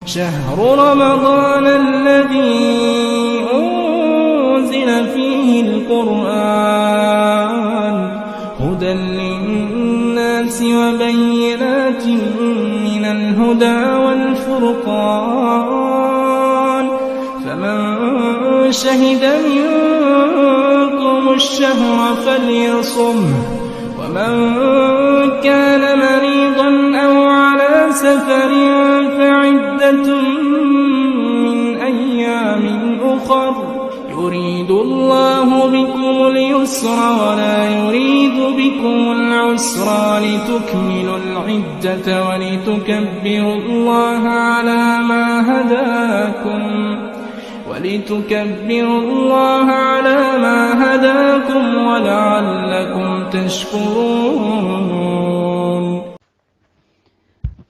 شهر رمضان الذي أنزل فيه القرآن هدى للناس وبينات من الهدى والفرقان فمن شهد منكم الشهر فليصمه ومن كان مريضا أو على سفر فعدة من أيام أخر يريد الله بكم اليسر ولا يريد بكم العسر ولتكملوا العدة ولتكبروا الله على ما هداكم ولعلكم تشكرون.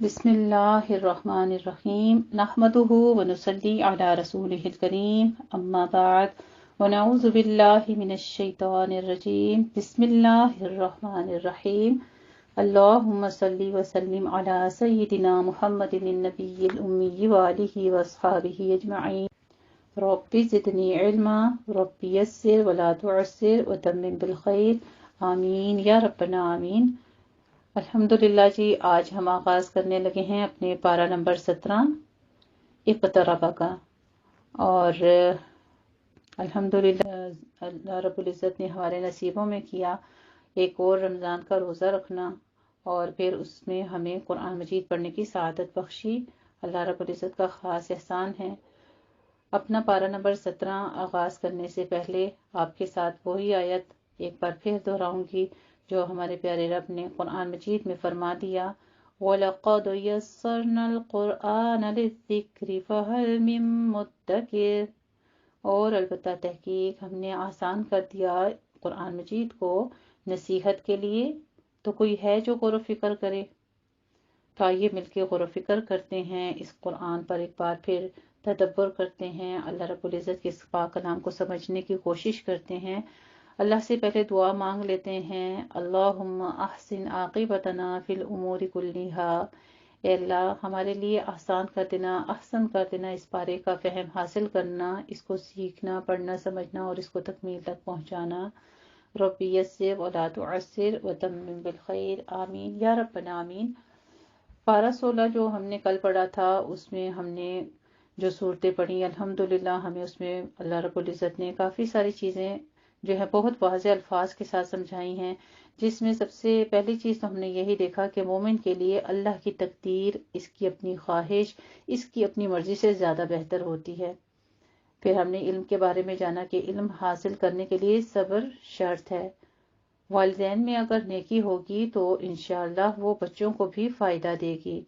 بسم اللہ الرحمن الرحیم نحمده ونصلی علی رسولہ الکریم اما بعد ونعوذ باللہ من الشیطان الرجیم بسم اللہ الرحمن الرحیم اللہم صلی وسلم علی سیدنا محمد النبی الامی وآلہ واصحابہ اجمعین رب زدنی علما رب یسر ولا تعسر وتمم بالخیر آمین یا ربنا آمین. الحمدللہ جی، آج ہم آغاز کرنے لگے ہیں اپنے پارہ نمبر 17 اقترب کا، اور الحمدللہ اللہ رب العزت نے ہمارے نصیبوں میں کیا ایک اور رمضان کا روزہ رکھنا، اور پھر اس میں ہمیں قرآن مجید پڑھنے کی سعادت بخشی. اللہ رب العزت کا خاص احسان ہے. اپنا پارہ نمبر 17 آغاز کرنے سے پہلے آپ کے ساتھ وہی آیت ایک بار پھر دہراؤں گی جو ہمارے پیارے رب نے قرآن مجید میں فرما دیا، وَلَقَدْ يَسَّرْنَا الْقُرْآنَ لِلذِّكْرِ فَهَلْ مِن مُدَّكِرٍ، اور البتہ تحقیق ہم نے آسان کر دیا قرآن مجید کو نصیحت کے لیے، تو کوئی ہے جو غور و فکر کرے. تو آئیے مل کے غور و فکر کرتے ہیں، اس قرآن پر ایک بار پھر تدبر کرتے ہیں، اللہ رب العزت کے اس پاک کلام کو سمجھنے کی کوشش کرتے ہیں. اللہ سے پہلے دعا مانگ لیتے ہیں، اللہم احسن عاقبتنا فی الامور کلیہا، اے اللہ ہمارے لیے آسان کر دینا، احسن کر دینا اس پارے کا فہم حاصل کرنا، اس کو سیکھنا، پڑھنا، سمجھنا اور اس کو تکمیل تک پہنچانا. رب یسر ولا تعسر وتمم بالخیر آمین یا ربنا آمین. پارہ 16 جو ہم نے کل پڑھا تھا، اس میں ہم نے جو صورتیں پڑھی الحمدللہ ہمیں اس میں اللہ رب العزت نے کافی ساری چیزیں جو ہے بہت واضح الفاظ کے ساتھ سمجھائی ہیں، جس میں سب سے پہلی چیز تو ہم نے یہی دیکھا کہ مومن کے لیے اللہ کی تقدیر، اس کی اپنی خواہش، اس کی اپنی مرضی سے زیادہ بہتر ہوتی ہے. پھر ہم نے علم کے بارے میں جانا کہ علم حاصل کرنے کے لیے صبر شرط ہے. والدین میں اگر نیکی ہوگی تو انشاءاللہ وہ بچوں کو بھی فائدہ دے گی.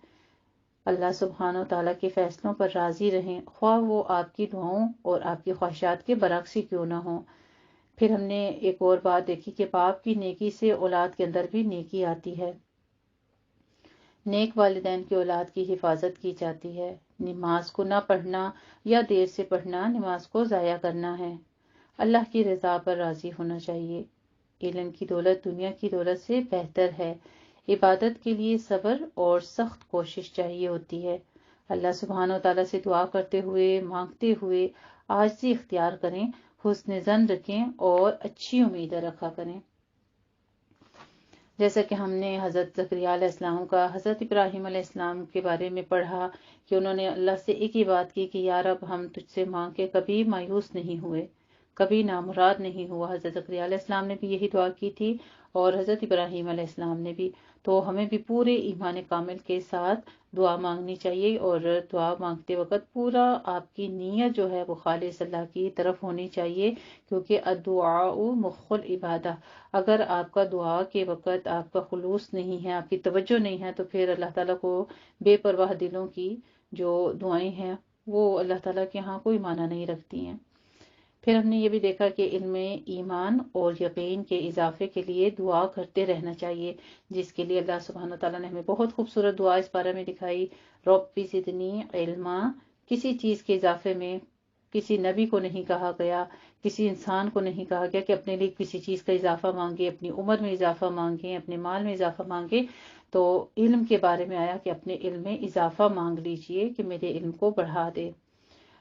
اللہ سبحانہ و تعالیٰ کے فیصلوں پر راضی رہیں، خواہ وہ آپ کی دعاؤں اور آپ کی خواہشات کے برعکس ہی کیوں نہ ہوں. پھر ہم نے ایک اور بات دیکھی کہ باپ کی نیکی سے اولاد کے اندر بھی نیکی آتی ہے، نیک والدین کی اولاد کی حفاظت کی جاتی ہے. نماز کو نہ پڑھنا یا دیر سے پڑھنا نماز کو ضائع کرنا ہے. اللہ کی رضا پر راضی ہونا چاہیے. علم کی دولت دنیا کی دولت سے بہتر ہے. عبادت کے لیے صبر اور سخت کوشش چاہیے ہوتی ہے. اللہ سبحانہ و تعالیٰ سے دعا کرتے ہوئے، مانگتے ہوئے عاجزی اختیار کریں، حسن ظن رکھیں اور اچھی امیدیں رکھا کریں. جیسا کہ ہم نے حضرت زکریا علیہ السلام کا، حضرت ابراہیم علیہ السلام کے بارے میں پڑھا کہ انہوں نے اللہ سے ایک ہی بات کی کہ یا رب ہم تجھ سے مانگ کے کبھی مایوس نہیں ہوئے، کبھی نامراد نہیں ہوا. حضرت زکریا علیہ السلام نے بھی یہی دعا کی تھی اور حضرت ابراہیم علیہ السلام نے بھی. تو ہمیں بھی پورے ایمان کامل کے ساتھ دعا مانگنی چاہیے، اور دعا مانگتے وقت پورا آپ کی نیت جو ہے وہ خالص اللہ کی طرف ہونی چاہیے، کیونکہ الدعاء مخ العبادہ. اگر آپ کا دعا کے وقت آپ کا خلوص نہیں ہے، آپ کی توجہ نہیں ہے، تو پھر اللہ تعالیٰ کو بے پرواہ دلوں کی جو دعائیں ہیں وہ اللہ تعالیٰ کے ہاں کوئی معنی نہیں رکھتی ہیں. پھر ہم نے یہ بھی دیکھا کہ علم ایمان اور یقین کے اضافے کے لیے دعا کرتے رہنا چاہیے، جس کے لیے اللہ سبحانہ تعالیٰ نے ہمیں بہت خوبصورت دعا اس بارے میں دکھائی، رب زدنی علما. کسی چیز کے اضافے میں کسی نبی کو نہیں کہا گیا، کسی انسان کو نہیں کہا گیا کہ اپنے لیے کسی چیز کا اضافہ مانگے، اپنی عمر میں اضافہ مانگیں، اپنے مال میں اضافہ مانگیں، تو علم کے بارے میں آیا کہ اپنے علم میں اضافہ مانگ لیجئے کہ میرے علم کو بڑھا دے۔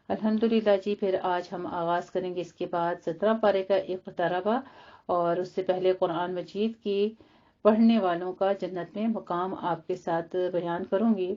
الحمدللہ جی، پھر آج ہم آغاز کریں گے اس کے بعد 17 پارے کا اقتربہ، اور اس سے پہلے قرآن مجید کی پڑھنے والوں کا جنت میں مقام آپ کے ساتھ بیان کروں گی۔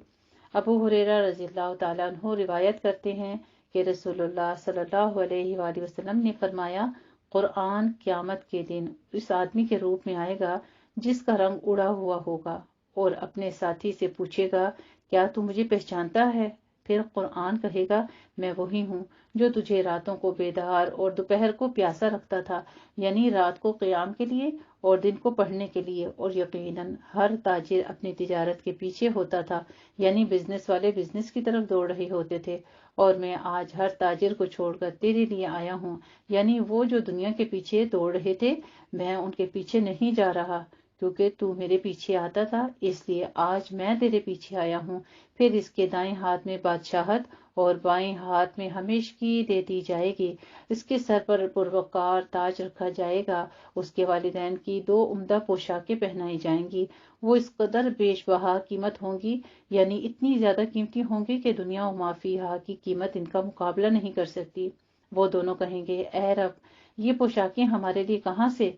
ابو ہریرہ رضی اللہ تعالیٰ عنہ روایت کرتے ہیں کہ رسول اللہ صلی اللہ علیہ وآلہ وسلم نے فرمایا، قرآن قیامت کے دن اس آدمی کے روپ میں آئے گا جس کا رنگ اڑا ہوا ہوگا، اور اپنے ساتھی سے پوچھے گا، کیا تو مجھے پہچانتا ہے؟ پھر قرآن کہے گا، میں وہی ہوں جو تجھے راتوں کو بیدار اور دوپہر کو پیاسا رکھتا تھا، یعنی رات کو قیام کے لیے اور دن کو پڑھنے کے لیے، اور یقیناً ہر تاجر اپنی تجارت کے پیچھے ہوتا تھا، یعنی بزنس والے بزنس کی طرف دوڑ رہے ہوتے تھے، اور میں آج ہر تاجر کو چھوڑ کر تیرے لیے آیا ہوں، یعنی وہ جو دنیا کے پیچھے دوڑ رہے تھے میں ان کے پیچھے نہیں جا رہا، کیونکہ تو میرے پیچھے آتا تھا، اس لیے آج میں تیرے پیچھے آیا ہوں۔ پھر اس کے دائیں ہاتھ میں بادشاہت اور بائیں ہاتھ میں ہمیشگی دے دی جائے گی، اس کے سر پر پروقار تاج رکھا جائے گا، اس کے والدین کی 2 عمدہ پوشاکیں پہنائی جائیں گی، وہ اس قدر بیش بہا قیمت ہوں گی، یعنی اتنی زیادہ قیمتی ہوں گی کہ دنیا و ما فیہا کی قیمت ان کا مقابلہ نہیں کر سکتی۔ وہ دونوں کہیں گے، اے رب، یہ پوشاکیں ہمارے لیے کہاں سے؟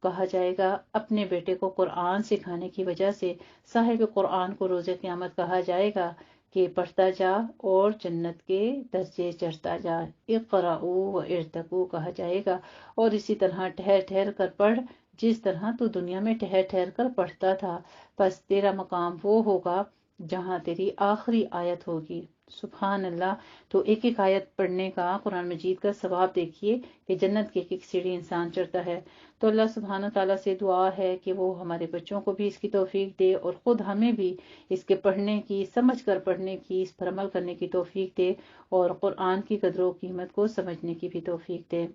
کہا جائے گا، اپنے بیٹے کو قرآن سکھانے کی وجہ سے صاحب قرآن کو روز قیامت کہا جائے گا کہ پڑھتا جا اور جنت کے درجے چڑھتا جا، اقرؤوا وارتقوا کہا جائے گا، اور اسی طرح ٹھہر ٹھہر کر پڑھ جس طرح تو دنیا میں ٹھہر ٹھہر کر پڑھتا تھا، بس تیرا مقام وہ ہوگا جہاں تیری آخری آیت ہوگی۔ سبحان اللہ۔ تو ایک ایک آیت پڑھنے کا قرآن مجید کا ثواب دیکھیے کہ جنت کی ایک ایک سیڑھی انسان چڑھتا ہے۔ تو اللہ سبحانہ تعالیٰ سے دعا ہے کہ وہ ہمارے بچوں کو بھی اس کی توفیق دے، اور خود ہمیں بھی اس کے پڑھنے کی، سمجھ کر پڑھنے کی، اس پر عمل کرنے کی توفیق دے، اور قرآن کی قدر و قیمت کو سمجھنے کی بھی توفیق دے۔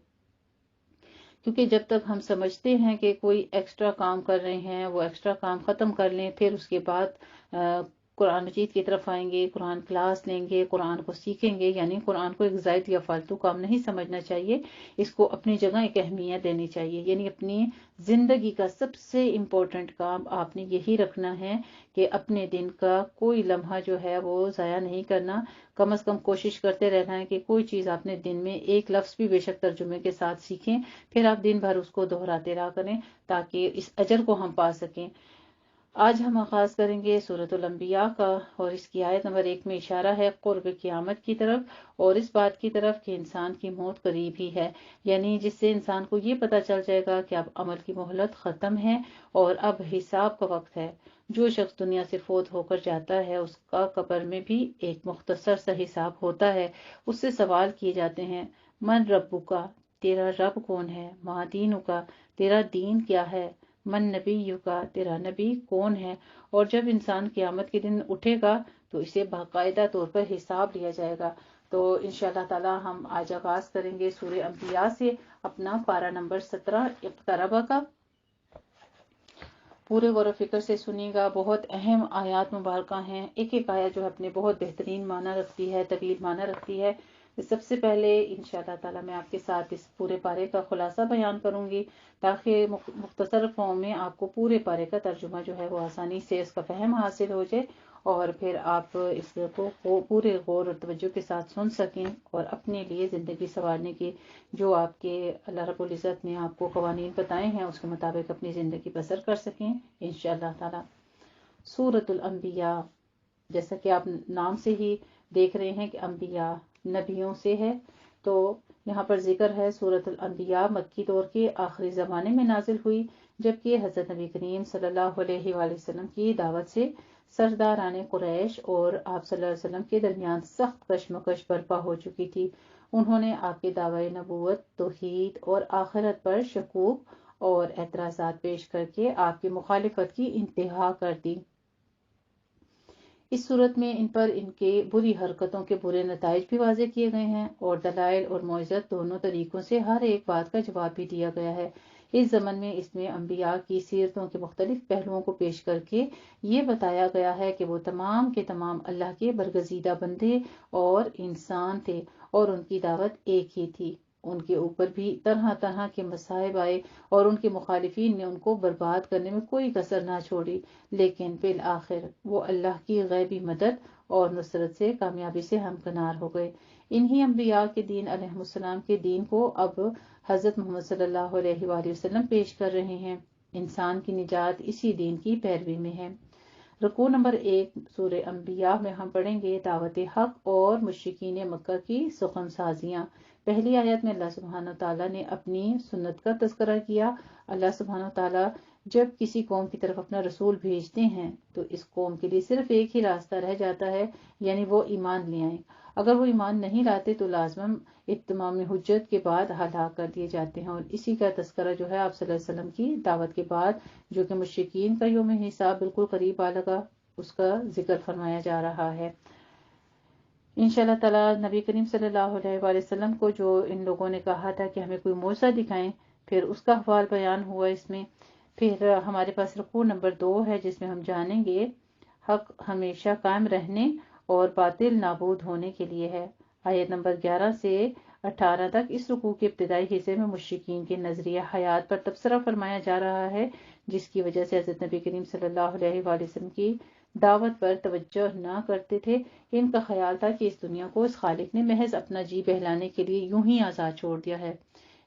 کیونکہ جب تک ہم سمجھتے ہیں کہ کوئی ایکسٹرا کام کر رہے ہیں، وہ ایکسٹرا کام ختم کر لیں، پھر اس کے بعد قرآن مجید کی طرف آئیں گے، قرآن کلاس لیں گے، قرآن کو سیکھیں گے، یعنی قرآن کو ایک زائد یا فالتو کام نہیں سمجھنا چاہیے، اس کو اپنی جگہ ایک اہمیت دینی چاہیے، یعنی اپنی زندگی کا سب سے امپورٹنٹ کام آپ نے یہی رکھنا ہے کہ اپنے دن کا کوئی لمحہ جو ہے وہ ضائع نہیں کرنا، کم از کم کوشش کرتے رہنا ہے کہ کوئی چیز آپ نے دن میں ایک لفظ بھی بے شک ترجمے کے ساتھ سیکھیں، پھر آپ دن بھر اس کو دہراتے رہا کریں تاکہ اس اجر کو ہم پا سکیں۔ آج ہم آغاز کریں گے سورۃ الانبیاء کا، اور اس کی آیت نمبر 1 میں اشارہ ہے قرب قیامت کی طرف، اور اس بات کی طرف کہ انسان کی موت قریب ہی ہے، یعنی جس سے انسان کو یہ پتہ چل جائے گا کہ اب عمل کی مہلت ختم ہے اور اب حساب کا وقت ہے۔ جو شخص دنیا سے فوت ہو کر جاتا ہے اس کا قبر میں بھی ایک مختصر سا حساب ہوتا ہے، اس سے سوال کیے جاتے ہیں، من ربک، تیرا رب کون ہے؟ ما دینک، تیرا دین کیا ہے؟ من نبیک، تیرا نبی کون ہے؟ اور جب انسان قیامت کے دن اٹھے گا تو اسے باقاعدہ طور پر حساب لیا جائے گا۔ تو انشاءاللہ تعالی ہم آج آغاز کریں گے سورہ انبیاء سے، اپنا پارہ نمبر 17 اقتربہ کا۔ پورے غور و فکر سے سنیے گا، بہت اہم آیات مبارکہ ہیں، ایک ایک آیت جو ہے اپنے بہت بہترین معنی رکھتی ہے، طویل معنی رکھتی ہے۔ سب سے پہلے انشاءاللہ تعالی میں آپ کے ساتھ اس پورے پارے کا خلاصہ بیان کروں گی تاکہ مختصر فارم میں آپ کو پورے پارے کا ترجمہ جو ہے وہ آسانی سے اس کا فہم حاصل ہو جائے، اور پھر آپ اس کو پورے غور اور توجہ کے ساتھ سن سکیں اور اپنے لیے زندگی سنوارنے کی جو آپ کے اللہ رب العزت نے آپ کو قوانین بتائے ہیں اس کے مطابق اپنی زندگی بسر کر سکیں انشاءاللہ تعالی۔ سورۃ الانبیاء، جیسا کہ آپ نام سے ہی دیکھ رہے ہیں کہ انبیاء نبیوں سے ہے، تو یہاں پر ذکر ہے سورۃ الانبیاء مکی دور کے آخری زمانے میں نازل ہوئی، جبکہ حضرت نبی کریم صلی اللہ علیہ وآلہ وسلم کی دعوت سے سرداران قریش اور آپ صلی اللہ علیہ وسلم کے درمیان سخت کشمکش برپا ہو چکی تھی۔ انہوں نے آپ کے دعوی نبوت، توحید اور آخرت پر شکوک اور اعتراضات پیش کر کے آپ کی مخالفت کی انتہا کر دی۔ اس صورت میں ان پر ان کے بری حرکتوں کے برے نتائج بھی واضح کیے گئے ہیں، اور دلائل اور معجزات دونوں طریقوں سے ہر ایک بات کا جواب بھی دیا گیا ہے۔ اس ضمن میں اس میں انبیاء کی سیرتوں کے مختلف پہلوؤں کو پیش کر کے یہ بتایا گیا ہے کہ وہ تمام کے تمام اللہ کے برگزیدہ بندے اور انسان تھے، اور ان کی دعوت ایک ہی تھی، ان کے اوپر بھی طرح طرح کے مصائب آئے اور ان کے مخالفین نے ان کو برباد کرنے میں کوئی کسر نہ چھوڑی، لیکن بالآخر وہ اللہ کی غیبی مدد اور نصرت سے کامیابی سے ہمکنار ہو گئے۔ انہی انبیاء کے دین علیہ السلام کے دین کو اب حضرت محمد صلی اللہ علیہ وآلہ وسلم پیش کر رہے ہیں۔ انسان کی نجات اسی دین کی پیروی میں ہے۔ رکوع نمبر 1 سورہ انبیاء میں ہم پڑھیں گے دعوت حق اور مشرکین مکہ کی سخن سازیاں۔ پہلی آیت میں اللہ سبحانہ تعالیٰ نے اپنی سنت کا تذکرہ کیا۔ اللہ سبحانہ تعالیٰ جب کسی قوم کی طرف اپنا رسول بھیجتے ہیں تو اس قوم کے لیے صرف ایک ہی راستہ رہ جاتا ہے، یعنی وہ ایمان لے آئیں۔ اگر وہ ایمان نہیں لاتے تو لازماً اتمام حجت کے بعد ہلاک کر دیے جاتے ہیں، اور اسی کا تذکرہ جو ہے آپ صلی اللہ علیہ وسلم کی دعوت کے بعد، جو کہ مشرکین کا یوم حساب بالکل قریب آ لگا، اس کا ذکر فرمایا جا رہا ہے۔ انشاءاللہ تعالیٰ نبی کریم صلی اللہ علیہ وآلہ وسلم کو جو ان لوگوں نے کہا تھا کہ ہمیں کوئی معجزہ دکھائیں، پھر اس کا احوال بیان ہوا اس میں۔ پھر ہمارے پاس رکوع نمبر 2 ہے جس میں ہم جانیں گے حق ہمیشہ قائم رہنے اور باطل نابود ہونے کے لیے ہے۔ آیت نمبر 11 سے 18 تک اس رکوع کے ابتدائی حصے میں مشرکین کے نظریہ حیات پر تبصرہ فرمایا جا رہا ہے، جس کی وجہ سے حضرت نبی کریم صلی اللہ علیہ وآلہ وسلم کی دعوت پر توجہ نہ کرتے تھے۔ ان کا خیال تھا کہ اس دنیا کو اس خالق نے محض اپنا جی بہلانے کے لیے یوں ہی آزاد چھوڑ دیا ہے،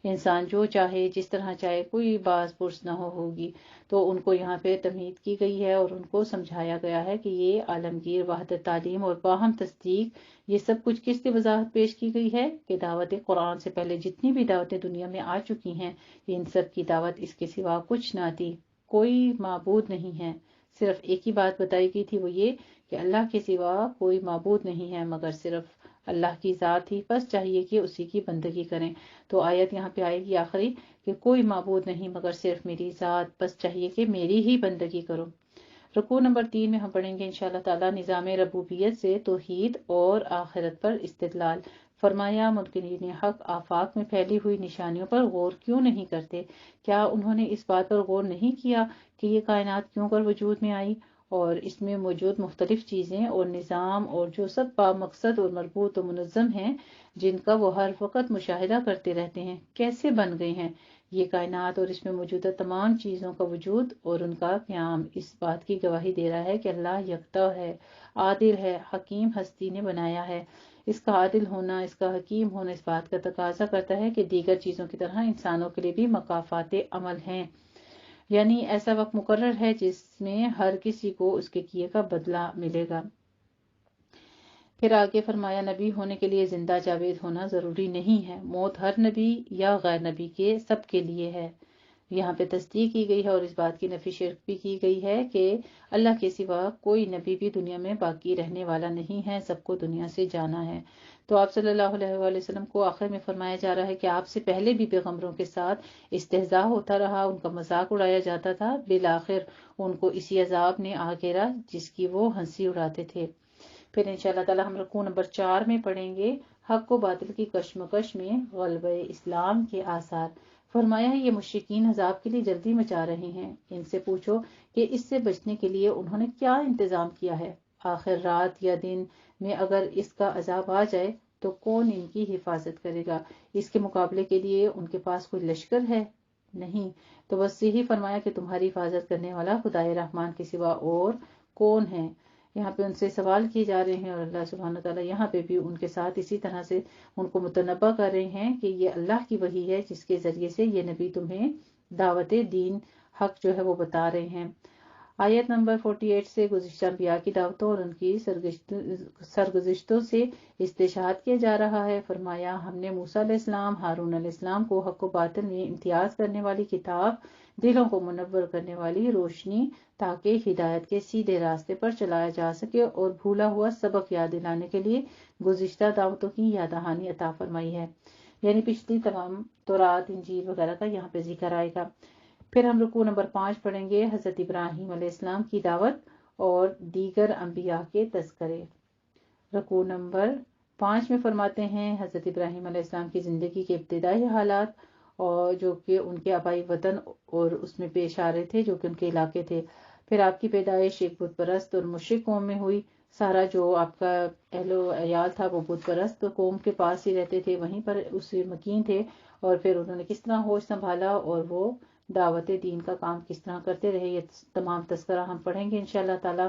انسان جو چاہے جس طرح چاہے، کوئی باز پرس نہ ہوگی۔ تو ان کو یہاں پہ تمہید کی گئی ہے اور ان کو سمجھایا گیا ہے کہ یہ عالمگیر وحدت تعلیم اور باہم تصدیق، یہ سب کچھ کس کی وضاحت پیش کی گئی ہے کہ دعوت قرآن سے پہلے جتنی بھی دعوتیں دنیا میں آ چکی ہیں، ان سب کی دعوت اس کے سوا کچھ نہ تھی، کوئی معبود نہیں ہے۔ صرف ایک ہی بات بتائی گئی تھی، وہ یہ کہ اللہ کے سوا کوئی معبود نہیں ہے مگر صرف اللہ کی ذات ہی، بس چاہیے کہ اسی کی بندگی کریں۔ تو آیت یہاں پہ آئے گی آخری کہ کوئی معبود نہیں مگر صرف میری ذات، بس چاہیے کہ میری ہی بندگی کرو۔ رکوع نمبر 3 میں ہم پڑھیں گے انشاءاللہ تعالیٰ نظام ربوبیت سے توحید اور آخرت پر استدلال۔ فرمایا منکرین حق آفاق میں پھیلی ہوئی نشانیوں پر غور کیوں نہیں کرتے؟ کیا انہوں نے اس بات پر غور نہیں کیا کہ یہ کائنات کیوں کر وجود میں آئی اور اس میں موجود مختلف چیزیں اور نظام اور جو سب با مقصد اور مربوط و منظم ہیں، جن کا وہ ہر وقت مشاہدہ کرتے رہتے ہیں، کیسے بن گئی ہیں؟ یہ کائنات اور اس میں موجودہ تمام چیزوں کا وجود اور ان کا قیام اس بات کی گواہی دے رہا ہے کہ اللہ یکتا ہے، عادل ہے، حکیم ہستی نے بنایا ہے۔ اس کا عادل ہونا، اس کا حکیم ہونا اس بات کا تقاضا کرتا ہے کہ دیگر چیزوں کی طرح انسانوں کے لیے بھی مکافات عمل ہیں، یعنی ایسا وقت مقرر ہے جس میں ہر کسی کو اس کے کیے کا بدلہ ملے گا۔ پھر آگے فرمایا نبی ہونے کے لیے زندہ جاوید ہونا ضروری نہیں ہے، موت ہر نبی یا غیر نبی کے سب کے لیے ہے۔ یہاں پہ تصدیق کی گئی ہے اور اس بات کی نفی شرک بھی کی گئی ہے کہ اللہ کے سوا کوئی نبی بھی دنیا میں باقی رہنے والا نہیں ہے، سب کو دنیا سے جانا ہے۔ تو آپ صلی اللہ علیہ وآلہ وسلم کو آخر میں فرمایا جا رہا ہے کہ آپ سے پہلے بھی پیغمبروں کے ساتھ استہزاء ہوتا رہا، ان کا مذاق اڑایا جاتا تھا، بالآخر ان کو اسی عذاب نے آ گھیرا جس کی وہ ہنسی اڑاتے تھے۔ پھر انشاءاللہ تعالی ہم رکوع نمبر 4 میں پڑھیں گے حق و باطل کی کشمکش میں غلبہ اسلام کے آثار۔ فرمایا ہے یہ مشرکین عذاب کے لیے جلدی مچا رہے ہیں، ان سے پوچھو کہ اس سے بچنے کے لیے انہوں نے کیا انتظام کیا ہے؟ آخر رات یا دن میں اگر اس کا عذاب آ جائے تو کون ان کی حفاظت کرے گا؟ اس کے مقابلے کے لیے ان کے پاس کوئی لشکر ہے؟ نہیں۔ تو بس یہی فرمایا کہ تمہاری حفاظت کرنے والا خدائے رحمان کے سوا اور کون ہے؟ یہاں پہ ان سے سوال کیے جا رہے ہیں اور اللہ سبحانہ تعالیٰ یہاں پہ بھی ان کے ساتھ اسی طرح سے ان کو متنبہ کر رہے ہیں کہ یہ اللہ کی وحی ہے جس کے ذریعے سے یہ نبی تمہیں دعوت دین حق جو ہے وہ بتا رہے ہیں۔ آیت نمبر 48 سے گزشتہ انبیاء کی دعوتوں اور ان کی سرگزشتوں سے استشہاد کیا جا رہا ہے۔ فرمایا ہم نے موسیٰ علیہ السلام، ہارون علیہ السلام کو حق و باطل میں امتیاز کرنے والی کتاب، دلوں کو منور کرنے والی روشنی، تاکہ ہدایت کے سیدھے راستے پر چلایا جا سکے اور بھولا ہوا سبق یاد دلانے کے لیے گزشتہ دعوتوں کی یاد دہانی عطا فرمائی ہے، یعنی پچھلی تمام تورات، انجیل وغیرہ کا یہاں پہ ذکر آئے گا۔ پھر ہم رکوع نمبر 5 پڑھیں گے حضرت ابراہیم علیہ السلام کی دعوت اور دیگر انبیاء کے تذکرے۔ رکوع نمبر 5 میں فرماتے ہیں حضرت ابراہیم علیہ السلام کی زندگی کے ابتدائی حالات اور جو کہ ان کے آبائی وطن اور اس میں پیش آ رہے تھے جو کہ ان کے علاقے تھے۔ پھر آپ کی پیدائش ایک بت پرست اور مشرک قوم میں ہوئی۔ سارا جو آپ کا اہل و عیال تھا وہ بت پرست قوم کے پاس ہی رہتے تھے، وہیں پر اس مکین تھے، اور پھر انہوں نے کس طرح ہوش سنبھالا اور وہ دعوت دین کا کام کس طرح کرتے رہے، یہ تمام تذکرہ ہم پڑھیں گے انشاءاللہ تعالی۔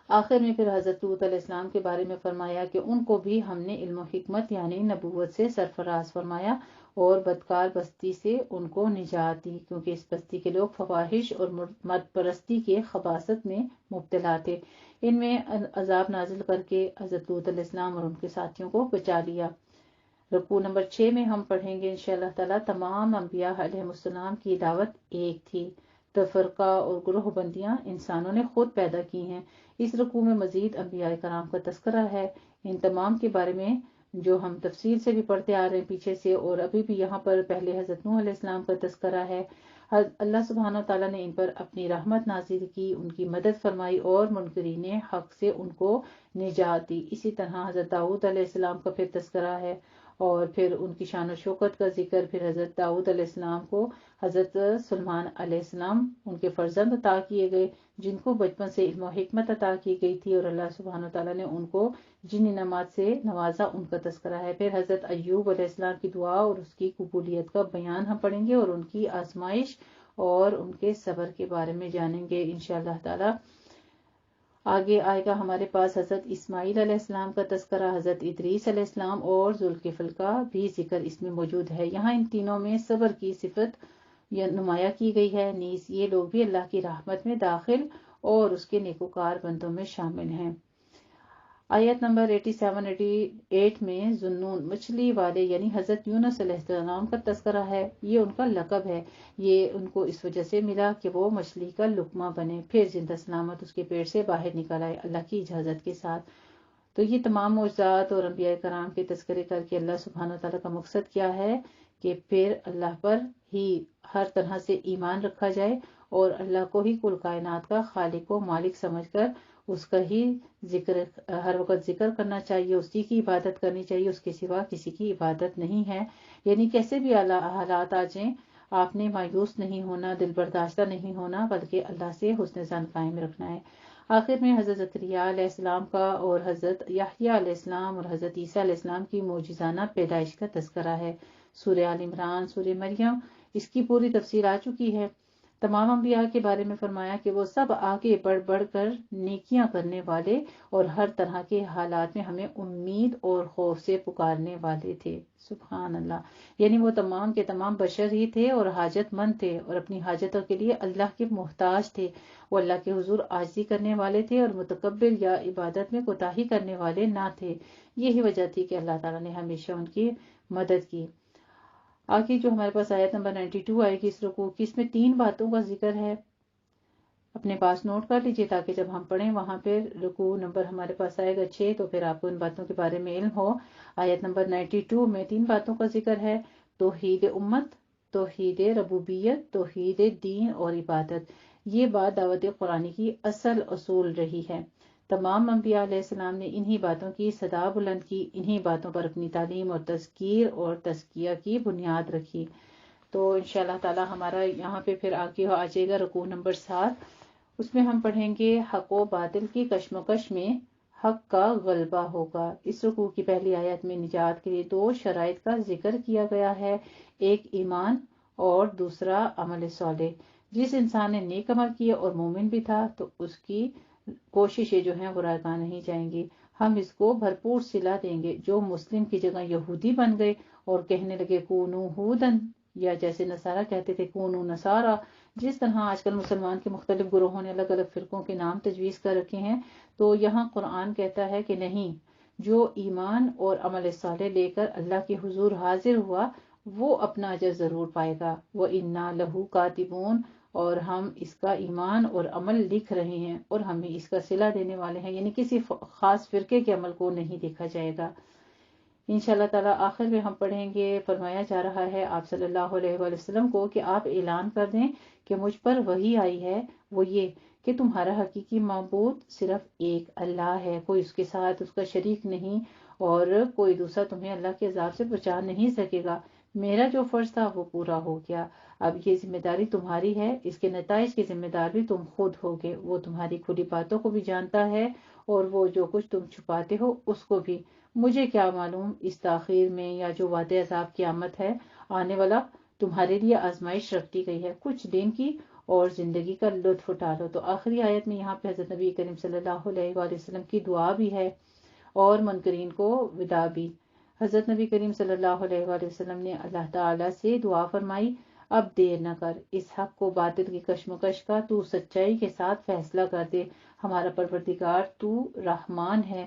آخر میں پھر حضرت لوط علیہ السلام کے بارے میں فرمایا کہ ان کو بھی ہم نے علم و حکمت یعنی نبوت سے سرفراز فرمایا اور بدکار بستی سے ان کو نجات دی، کیونکہ اس بستی کے لوگ فواحش اور مرد پرستی کے خباثت میں مبتلا تھے۔ ان میں عذاب نازل کر کے حضرت لوط علیہ السلام اور ان کے ساتھیوں کو بچا لیا۔ رکوع نمبر 6 میں ہم پڑھیں گے انشاءاللہ تعالی تمام انبیاء علیہ السلام کی دعوت ایک تھی، تفرقہ اور گروہ بندیاں انسانوں نے خود پیدا کی ہیں۔ اس رکوع میں مزید انبیاء کرام کا تذکرہ ہے، ان تمام کے بارے میں جو ہم تفصیل سے بھی پڑھتے آ رہے ہیں پیچھے سے، اور ابھی بھی یہاں پر پہلے حضرت نوح علیہ السلام کا تذکرہ ہے۔ اللہ سبحانہ تعالیٰ نے ان پر اپنی رحمت نازل کی، ان کی مدد فرمائی اور منکرین حق سے ان کو نجات دی۔ اسی طرح حضرت داؤد علیہ السلام کا پھر تذکرہ ہے، اور پھر ان کی شان و شوکت کا ذکر، پھر حضرت داؤد علیہ السلام کو حضرت سلیمان علیہ السلام ان کے فرزند عطا کیے گئے، جن کو بچپن سے علم و حکمت عطا کی گئی تھی، اور اللہ سبحانہ تعالیٰ نے ان کو جن انعامات سے نوازا ان کا تذکرہ ہے۔ پھر حضرت ایوب علیہ السلام کی دعا اور اس کی قبولیت کا بیان ہم پڑھیں گے، اور ان کی آزمائش اور ان کے صبر کے بارے میں جانیں گے انشاءاللہ تعالی۔ آگے آئے گا ہمارے پاس حضرت اسماعیل علیہ السلام کا تذکرہ، حضرت ادریس علیہ السلام اور ذوالکفل کا بھی ذکر اس میں موجود ہے۔ یہاں ان تینوں میں صبر کی صفت نمایاں کی گئی ہے، نیز یہ لوگ بھی اللہ کی رحمت میں داخل اور اس کے نیکوکار بندوں میں شامل ہیں۔ آیت نمبر 87-88 میں ذُنُّون مچھلی والے یعنی حضرت یونس علیہ السلام کا تذکرہ ہے۔ یہ ان کا لقب ہے، یہ ان کو اس وجہ سے ملا کہ وہ مچھلی کا لقمہ بنے، پھر زندہ سلامت اس کے پیٹ سے باہر نکل آئے اللہ کی اجازت کے ساتھ۔ تو یہ تمام معجزات اور انبیاء کرام کے تذکرے کر کے اللہ سبحانہ تعالیٰ کا مقصد کیا ہے کہ پھر اللہ پر ہی ہر طرح سے ایمان رکھا جائے، اور اللہ کو ہی کل کائنات کا خالق و مالک سمجھ کر اس کا ہی ذکر ہر وقت ذکر کرنا چاہیے، اسی کی عبادت کرنی چاہیے، اس کے سوا کسی کی عبادت نہیں ہے۔ یعنی کیسے بھی حالات آ جائیں، آپ نے مایوس نہیں ہونا، دل برداشتہ نہیں ہونا، بلکہ اللہ سے حسن ظن قائم رکھنا ہے۔ آخر میں حضرت زکریا علیہ السلام کا اور حضرت یحییٰ علیہ السلام اور حضرت عیسیٰ علیہ السلام کی معجزانہ پیدائش کا تذکرہ ہے۔ سورہ آل عمران، سورہ مریم، اس کی پوری تفصیل آ چکی ہے۔ تمام انبیاء کے بارے میں فرمایا کہ وہ سب آگے بڑھ بڑھ کر نیکیاں کرنے والے اور ہر طرح کے حالات میں ہمیں امید اور خوف سے پکارنے والے تھے۔ سبحان اللہ، یعنی وہ تمام کے تمام بشر ہی تھے اور حاجت مند تھے، اور اپنی حاجتوں کے لیے اللہ کے محتاج تھے۔ وہ اللہ کے حضور عاجزی کرنے والے تھے اور متکبر یا عبادت میں کوتاہی کرنے والے نہ تھے۔ یہی وجہ تھی کہ اللہ تعالیٰ نے ہمیشہ ان کی مدد کی۔ آگے جو ہمارے پاس آیت نمبر 92 آئے گی اس رکوع کی، اس میں 3 باتوں کا ذکر ہے، اپنے پاس نوٹ کر لیجئے تاکہ جب ہم پڑھیں وہاں پہ رکوع نمبر ہمارے پاس آئے گا 6 تو پھر آپ کو ان باتوں کے بارے میں علم ہو۔ آیت نمبر 92 میں 3 باتوں کا ذکر ہے، توحید امت، توحید ربوبیت، توحید دین اور عبادت۔ یہ بات دعوت قرآنی کی اصل اصول رہی ہے۔ تمام انبیاء علیہ السلام نے انہی باتوں کی صدا بلند کی، انہی باتوں پر اپنی تعلیم اور تذکیر اور تزکیہ کی بنیاد رکھی۔ تو انشاءاللہ تعالی ہمارا یہاں پہ پھر آگے آ جائے گا رکوع نمبر 7، اس میں ہم پڑھیں گے حق و باطل کی کشمکش میں حق کا غلبہ ہوگا۔ اس رکوع کی پہلی آیت میں نجات کے لیے 2 شرائط کا ذکر کیا گیا ہے، ایک ایمان اور دوسرا عمل صالح۔ جس انسان نے نیک عمل کیے اور مومن بھی تھا تو اس کی کوششیں جو ہیں وہ رائگاں نہیں جائیں گی، ہم اس کو بھرپور صلہ دیں گے۔ جو مسلم کی جگہ یہودی بن گئے اور کہنے لگے کونو ہودن، یا جیسے نصارہ کہتے تھے کونو نصارہ، جس طرح آج کل مسلمان کے مختلف گروہوں نے الگ الگ فرقوں کے نام تجویز کر رکھے ہیں، تو یہاں قرآن کہتا ہے کہ نہیں، جو ایمان اور عمل صالح لے کر اللہ کے حضور حاضر ہوا وہ اپنا اجر ضرور پائے گا۔ وَإِنَّا لَهُ كَاتِبُونَ، اور ہم اس کا ایمان اور عمل لکھ رہے ہیں اور ہمیں اس کا صلہ دینے والے ہیں، یعنی کسی خاص فرقے کے عمل کو نہیں دیکھا جائے گا۔ انشاءاللہ تعالی آخر میں ہم پڑھیں گے، فرمایا جا رہا ہے آپ صلی اللہ علیہ وآلہ وسلم کو کہ آپ اعلان کر دیں کہ مجھ پر وحی آئی ہے، وہ یہ کہ تمہارا حقیقی معبود صرف ایک اللہ ہے، کوئی اس کے ساتھ اس کا شریک نہیں، اور کوئی دوسرا تمہیں اللہ کے عذاب سے بچا نہیں سکے گا۔ میرا جو فرض تھا وہ پورا ہو گیا، اب یہ ذمہ داری تمہاری ہے، اس کے نتائج کی ذمہ دار بھی تم خود ہوگے، وہ تمہاری کھلی باتوں کو بھی جانتا ہے اور وہ جو کچھ تم چھپاتے ہو اس کو بھی۔ مجھے کیا معلوم اس تاخیر میں یا جو وعدہ عذاب قیامت ہے آنے والا تمہارے لیے آزمائش رکھ دی گئی ہے، کچھ دن کی اور زندگی کا لطف اٹھا لو۔ تو آخری آیت میں یہاں پہ حضرت نبی کریم صلی اللہ علیہ وآلہ وسلم کی دعا بھی ہے اور منکرین کو وداع بھی۔ حضرت نبی کریم صلی اللہ علیہ وآلہ وسلم نے اللہ تعالیٰ سے دعا فرمائی، اب دیر نہ کر، اس حق کو باطل کی کشمکش کا تو سچائی کے ساتھ فیصلہ کر دے، ہمارا پروردگار تو رحمان ہے،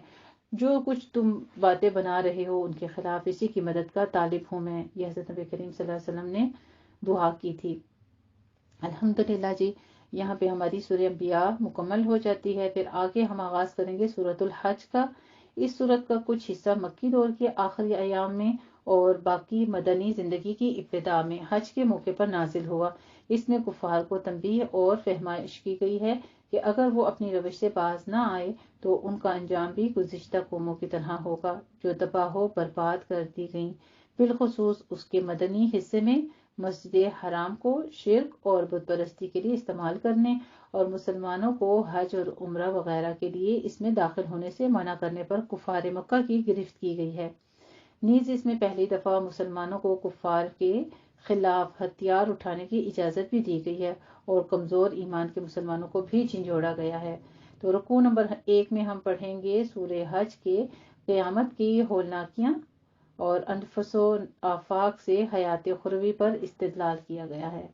جو کچھ تم باتیں بنا رہے ہو ان کے خلاف اسی کی مدد کا طالب ہوں میں۔ یہ حضرت نبی کریم صلی اللہ علیہ وسلم نے دعا کی تھی۔ الحمدللہ جی، یہاں پہ ہماری سورہ انبیاء مکمل ہو جاتی ہے۔ پھر آگے ہم آغاز کریں گے سورۃ الحج کا۔ اس سورت کا کچھ حصہ مکی دور کے آخری ایام میں اور باقی مدنی زندگی کی ابتداء میں حج کے موقع پر نازل ہوا۔ اس میں کفار کو تنبیہ اور فہمائش کی گئی ہے کہ اگر وہ اپنی روش سے باز نہ آئے تو ان کا انجام بھی گزشتہ قوموں کی طرح ہوگا جو تباہ و برباد کر دی گئیں۔ بالخصوص اس کے مدنی حصے میں مسجد حرام کو شرک اور بت پرستی کے لیے استعمال کرنے اور مسلمانوں کو حج اور عمرہ وغیرہ کے لیے اس میں داخل ہونے سے منع کرنے پر کفار مکہ کی گرفت کی گئی ہے۔ نیز اس میں پہلی دفعہ مسلمانوں کو کفار کے خلاف ہتھیار اٹھانے کی اجازت بھی دی گئی ہے اور کمزور ایمان کے مسلمانوں کو بھی جھنجھوڑا گیا ہے۔ تو رکوع نمبر 1 میں ہم پڑھیں گے سورہ حج کے قیامت کی ہولناکیاں اور انفس و آفاق سے حیات اخروی پر استدلال کیا گیا ہے۔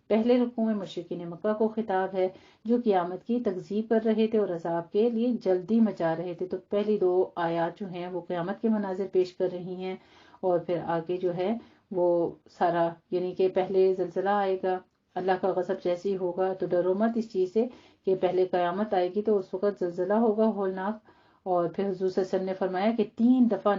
پہلے رکوع میں مشرکین مکہ کو خطاب ہے جو قیامت کی تکذیب کر رہے تھے اور عذاب کے لیے جلدی مچا رہے تھے۔ تو پہلی 2 آیات جو ہیں وہ قیامت کے مناظر پیش کر رہی ہیں اور پھر آگے جو ہے وہ سارا یعنی کہ پہلے زلزلہ آئے گا، اللہ کا غضب جیسے ہی ہوگا تو ڈرو مت اس چیز سے کہ پہلے قیامت آئے گی تو اس وقت زلزلہ ہوگا ہولناک، اور پھر حضور صلی اللہ علیہ وسلم نے فرمایا کہ 3 دفعہ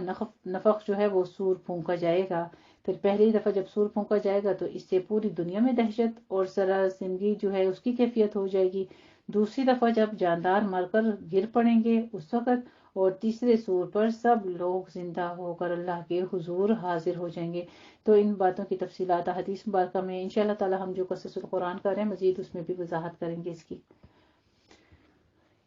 نفخ جو ہے وہ سور پھونکا جائے گا۔ پھر پہلی دفعہ جب سور پھونکا جائے گا تو اس سے پوری دنیا میں دہشت اور سراسیمگی جو ہے اس کی کیفیت ہو جائے گی۔ دوسری دفعہ جب جاندار مر کر گر پڑیں گے اس وقت، اور تیسرے سور پر سب لوگ زندہ ہو کر اللہ کے حضور حاضر ہو جائیں گے۔ تو ان باتوں کی تفصیلات حدیث مبارکہ میں انشاءاللہ تعالی ہم جو قصص القرآن کر رہے ہیں مزید اس میں بھی وضاحت کریں گے اس کی۔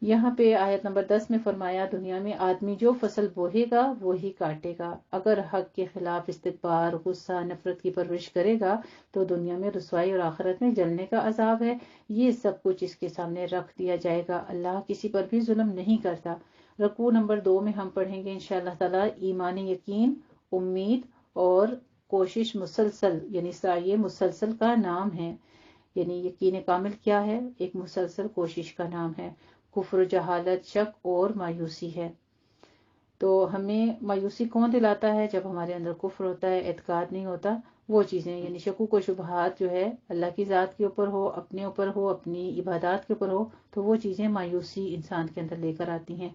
یہاں پہ آیت نمبر 10 میں فرمایا، دنیا میں آدمی جو فصل بوہے گا وہی کاٹے گا، اگر حق کے خلاف استکبار، غصہ، نفرت کی پرورش کرے گا تو دنیا میں رسوائی اور آخرت میں جلنے کا عذاب ہے۔ یہ سب کچھ اس کے سامنے رکھ دیا جائے گا، اللہ کسی پر بھی ظلم نہیں کرتا۔ رکوع نمبر 2 میں ہم پڑھیں گے انشاءاللہ تعالی ایمان یقین، امید اور کوشش مسلسل، یعنی سعی مسلسل کا نام ہے۔ یعنی یقین کامل کیا ہے؟ ایک مسلسل کوشش کا نام ہے۔ کفر، جہالت، شک اور مایوسی ہے۔ تو ہمیں مایوسی کون دلاتا ہے؟ جب ہمارے اندر کفر ہوتا ہے، اعتقاد نہیں ہوتا، وہ چیزیں یعنی شکوک و شبہات جو ہے اللہ کی ذات کے اوپر ہو، اپنے اوپر ہو، اپنی عبادات کے اوپر ہو، تو وہ چیزیں مایوسی انسان کے اندر لے کر آتی ہیں۔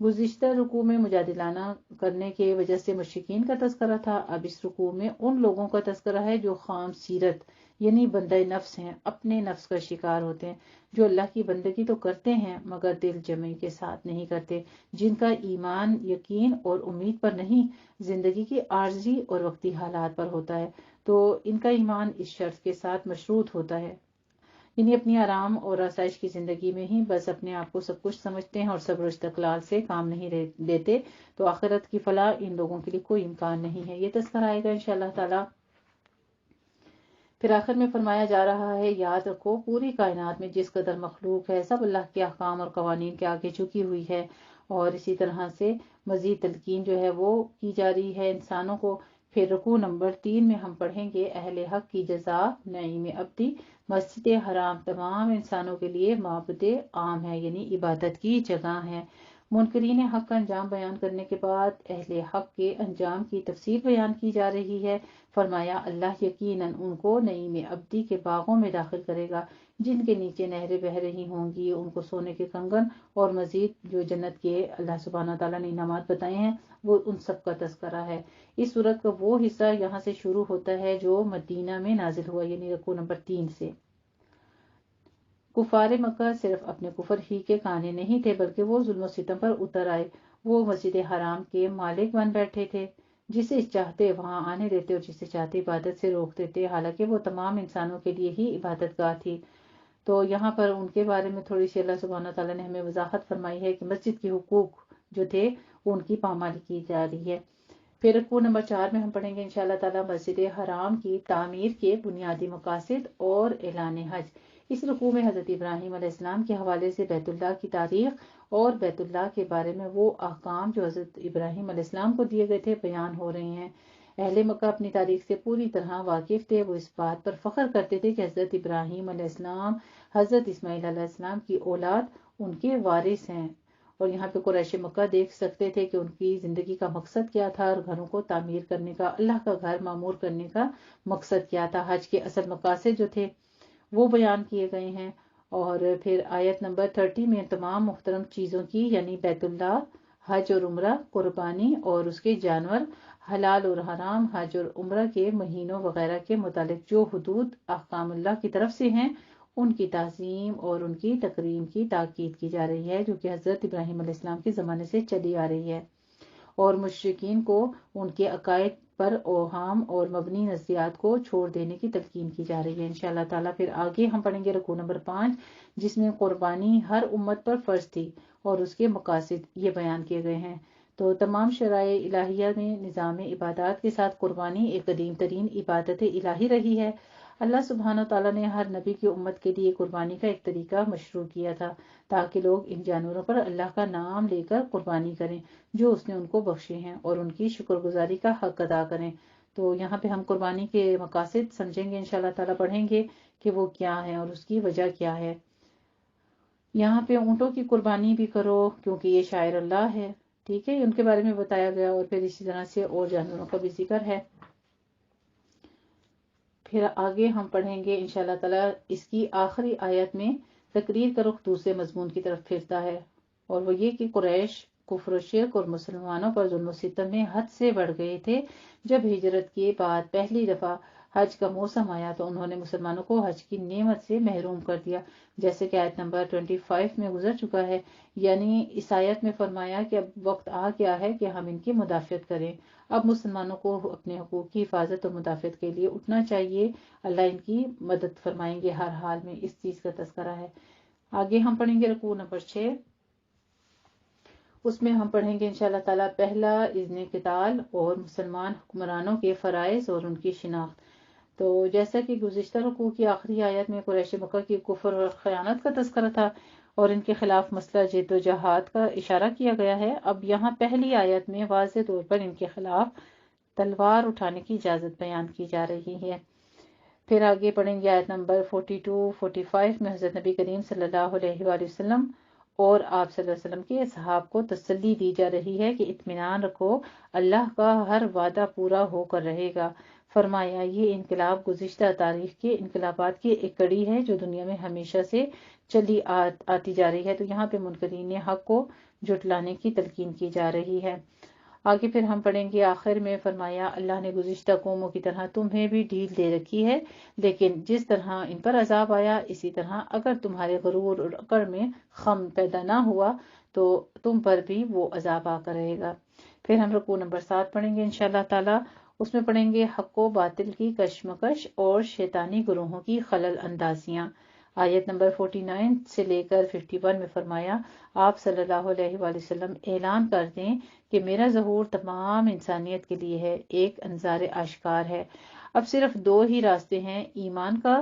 گزشتہ رکوع میں مجادلانہ کرنے کی وجہ سے مشرکین کا تذکرہ تھا، اب اس رکوع میں ان لوگوں کا تذکرہ ہے جو خام سیرت یعنی بندہ نفس ہیں، اپنے نفس کا شکار ہوتے ہیں، جو اللہ کی بندگی تو کرتے ہیں مگر دل جمعی کے ساتھ نہیں کرتے، جن کا ایمان یقین اور امید پر نہیں، زندگی کی عارضی اور وقتی حالات پر ہوتا ہے۔ تو ان کا ایمان اس شرط کے ساتھ مشروط ہوتا ہے، یعنی اپنی آرام اور آسائش کی زندگی میں ہی بس اپنے آپ کو سب کچھ سمجھتے ہیں اور صبر و استقلال سے کام نہیں لیتے، تو آخرت کی فلاح ان لوگوں کے لیے کوئی امکان نہیں ہے۔ یہ تذکرہ آئے گا انشاءاللہ تعالی۔ پھر آخر میں فرمایا جا رہا ہے، یاد رکھو پوری کائنات میں جس قدر مخلوق ہے سب اللہ کے احکام اور قوانین کے آگے جھکی ہوئی ہے، اور اسی طرح سے مزید تلقین جو ہے وہ کی جا رہی ہے انسانوں کو۔ پھر رکوع نمبر 3 میں ہم پڑھیں گے، اہل حق کی جزا نعیم ابدی، مسجد حرام تمام انسانوں کے لیے معبد عام ہے، یعنی عبادت کی جگہ ہے۔ منکرین حق کا انجام بیان کرنے کے بعد اہل حق کے انجام کی تفصیل بیان کی جا رہی ہے۔ فرمایا، اللہ یقیناً ان کو نعیم ابدی کے باغوں میں داخل کرے گا جن کے نیچے نہریں بہہ رہی ہوں گی، ان کو سونے کے کنگن اور مزید جو جنت کے اللہ سبحانہ تعالیٰ نے انعامات بتائے ہیں وہ ان سب کا تذکرہ ہے۔ اس سورت کا وہ حصہ یہاں سے شروع ہوتا ہے جو مدینہ میں نازل ہوا، یعنی رکوع نمبر 3 سے۔ کفار مکہ صرف اپنے کفر ہی کے کہانے نہیں تھے بلکہ وہ ظلم و ستم پر اتر آئے، وہ مسجد حرام کے مالک بن بیٹھے تھے، جسے چاہتے وہاں آنے دیتے اور جسے چاہتے عبادت سے روک دیتے، حالانکہ وہ تمام انسانوں کے لیے ہی عبادت گاہ تھی۔ تو یہاں پر ان کے بارے میں تھوڑی سی اللہ سبحانہ تعالیٰ نے ہمیں وضاحت فرمائی ہے کہ مسجد کے حقوق جو تھے ان کی پامالی کی جا رہی ہے۔ پھر رکوع نمبر 4 میں ہم پڑھیں گے انشاءاللہ تعالیٰ مسجد حرام کی تعمیر کے بنیادی مقاصد اور اعلان حج۔ اس رکوع میں حضرت ابراہیم علیہ السلام کے حوالے سے بیت اللہ کی تاریخ اور بیت اللہ کے بارے میں وہ احکام جو حضرت ابراہیم علیہ السلام کو دیے گئے تھے بیان ہو رہے ہیں۔ اہل مکہ اپنی تاریخ سے پوری طرح واقف تھے، وہ اس بات پر فخر کرتے تھے کہ حضرت ابراہیم علیہ السلام حضرت اسماعیل علیہ السلام کی اولاد ان کے وارث ہیں۔ اور یہاں پہ قریش مکہ دیکھ سکتے تھے کہ ان کی زندگی کا مقصد کیا تھا اور گھروں کو تعمیر کرنے کا، اللہ کا گھر معمور کرنے کا مقصد کیا تھا۔ حج کے اصل مقاصد جو تھے وہ بیان کیے گئے ہیں۔ اور پھر آیت نمبر 30 میں تمام محترم چیزوں کی یعنی بیت اللہ، حج اور عمرہ، قربانی اور اس کے جانور، حلال اور حرام، حج اور عمرہ کے مہینوں وغیرہ کے متعلق جو حدود احکام اللہ کی طرف سے ہیں ان کی تعظیم اور ان کی تکریم کی تاکید کی جا رہی ہے، جو کہ حضرت ابراہیم علیہ السلام کے زمانے سے چلی آ رہی ہے۔ اور مشرکین کو ان کے عقائد پر اوہام اور مبنی نظریات کو چھوڑ دینے کی تلقین کی جا رہی ہے انشاءاللہ تعالیٰ۔ پھر آگے ہم پڑھیں گے رکوع نمبر 5 جس میں قربانی ہر امت پر فرض تھی اور اس کے مقاصد یہ بیان کیے گئے ہیں۔ تو تمام شرائع الہیہ میں نظام عبادات کے ساتھ قربانی ایک قدیم ترین عبادت الہی رہی ہے۔ اللہ سبحانہ تعالیٰ نے ہر نبی کی امت کے لیے قربانی کا ایک طریقہ مشروع کیا تھا تاکہ لوگ ان جانوروں پر اللہ کا نام لے کر قربانی کریں جو اس نے ان کو بخشے ہیں اور ان کی شکر گزاری کا حق ادا کریں۔ تو یہاں پہ ہم قربانی کے مقاصد سمجھیں گے انشاءاللہ تعالیٰ، پڑھیں گے کہ وہ کیا ہے اور اس کی وجہ کیا ہے۔ یہاں پہ اونٹوں کی قربانی بھی کرو کیونکہ یہ شاعر اللہ ہے، ٹھیک ہے، ان کے بارے میں بتایا گیا، اور پھر اسی طرح سے اور جانوروں کا بھی ذکر ہے۔ پھر آگے ہم پڑھیں گے انشاءاللہ تعالیٰ اس کی آخری آیت میں تقریر کا رخ دوسرے مضمون کی طرف پھرتا ہے، اور وہ یہ کہ قریش کفر و شرک اور مسلمانوں پر ظلم و ستم میں حد سے بڑھ گئے تھے۔ جب ہجرت کے بعد پہلی دفعہ حج کا موسم آیا تو انہوں نے مسلمانوں کو حج کی نعمت سے محروم کر دیا، جیسے کہ آیت نمبر 25 میں گزر چکا ہے۔ یعنی اس آیت میں فرمایا کہ اب وقت آ گیا ہے کہ ہم ان کی مدافعت کریں، اب مسلمانوں کو اپنے حقوق کی حفاظت اور مدافعت کے لیے اٹھنا چاہیے، اللہ ان کی مدد فرمائیں گے ہر حال میں، اس چیز کا تذکرہ ہے۔ آگے ہم پڑھیں گے رکوع نمبر 6، اس میں ہم پڑھیں گے انشاءاللہ تعالیٰ پہلا اذن قتال اور مسلمان حکمرانوں کے فرائض اور ان کی شناخت۔ تو جیسا کہ گزشتہ رکوع کی آخری آیت میں قریش مکہ کی کفر اور خیانت کا تذکرہ تھا اور ان کے خلاف مسئلہ جد و جہاد کا اشارہ کیا گیا ہے، اب یہاں پہلی آیت میں واضح طور پر ان کے خلاف تلوار اٹھانے کی اجازت بیان کی جا رہی ہے۔ پھر آگے پڑھیں گے آیت نمبر 42-45 میں حضرت نبی کریم صلی اللہ علیہ وآلہ وسلم اور آپ صلی اللہ علیہ وسلم کے اصحاب کو تسلی دی جا رہی ہے کہ اطمینان رکھو، اللہ کا ہر وعدہ پورا ہو کر رہے گا۔ فرمایا یہ انقلاب گزشتہ تاریخ کے انقلابات کی ایک کڑی ہے جو دنیا میں ہمیشہ سے چلی آتی جا رہی ہے۔ تو یہاں پہ منکرین حق کو جھٹلانے کی تلقین کی جا رہی ہے۔ آگے پھر ہم پڑھیں گے آخر میں فرمایا اللہ نے گزشتہ قوموں کی طرح تمہیں بھی ڈھیل دے رکھی ہے، لیکن جس طرح ان پر عذاب آیا اسی طرح اگر تمہارے غرور اور عقل میں خم پیدا نہ ہوا تو تم پر بھی وہ عذاب آ کر رہے گا۔ پھر ہم رکوع نمبر 7 پڑھیں گے انشاءاللہ تعالیٰ، اس میں پڑھیں گے حق و باطل کی کشمکش اور شیطانی گروہوں کی خلل اندازیاں۔ آیت نمبر 49 سے لے کر 51 میں فرمایا آپ صلی اللہ علیہ وآلہ وسلم اعلان کر دیں کہ میرا ظہور تمام انسانیت کے لیے ہے، ایک انذار آشکار ہے۔ اب صرف دو ہی راستے ہیں، ایمان کا،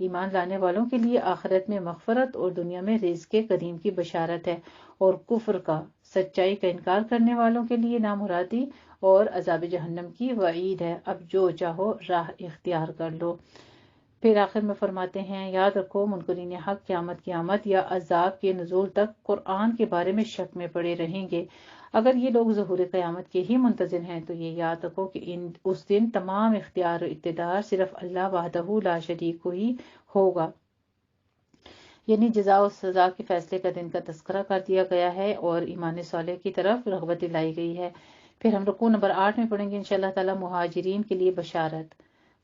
ایمان لانے والوں کے لیے آخرت میں مغفرت اور دنیا میں رزق کریم کی بشارت ہے، اور کفر کا، سچائی کا انکار کرنے والوں کے لیے نامرادی اور عذاب جہنم کی وعید ہے۔ اب جو چاہو راہ اختیار کر لو۔ پھر آخر میں فرماتے ہیں یاد رکھو منکرین حق قیامت یا عذاب کے نزول تک قرآن کے بارے میں شک میں پڑے رہیں گے۔ اگر یہ لوگ ظہور قیامت کے ہی منتظر ہیں تو یہ یاد رکھو کہ اس دن تمام اختیار و اقتدار صرف اللہ وحدہ لا شریک کو ہی ہوگا، یعنی جزا و سزا کے فیصلے کا دن کا تذکرہ کر دیا گیا ہے اور ایمان صالح کی طرف رغبت دلائی گئی ہے۔ پھر ہم رکوع نمبر 8 میں پڑھیں گے انشاءاللہ تعالیٰ مہاجرین کے لیے بشارت۔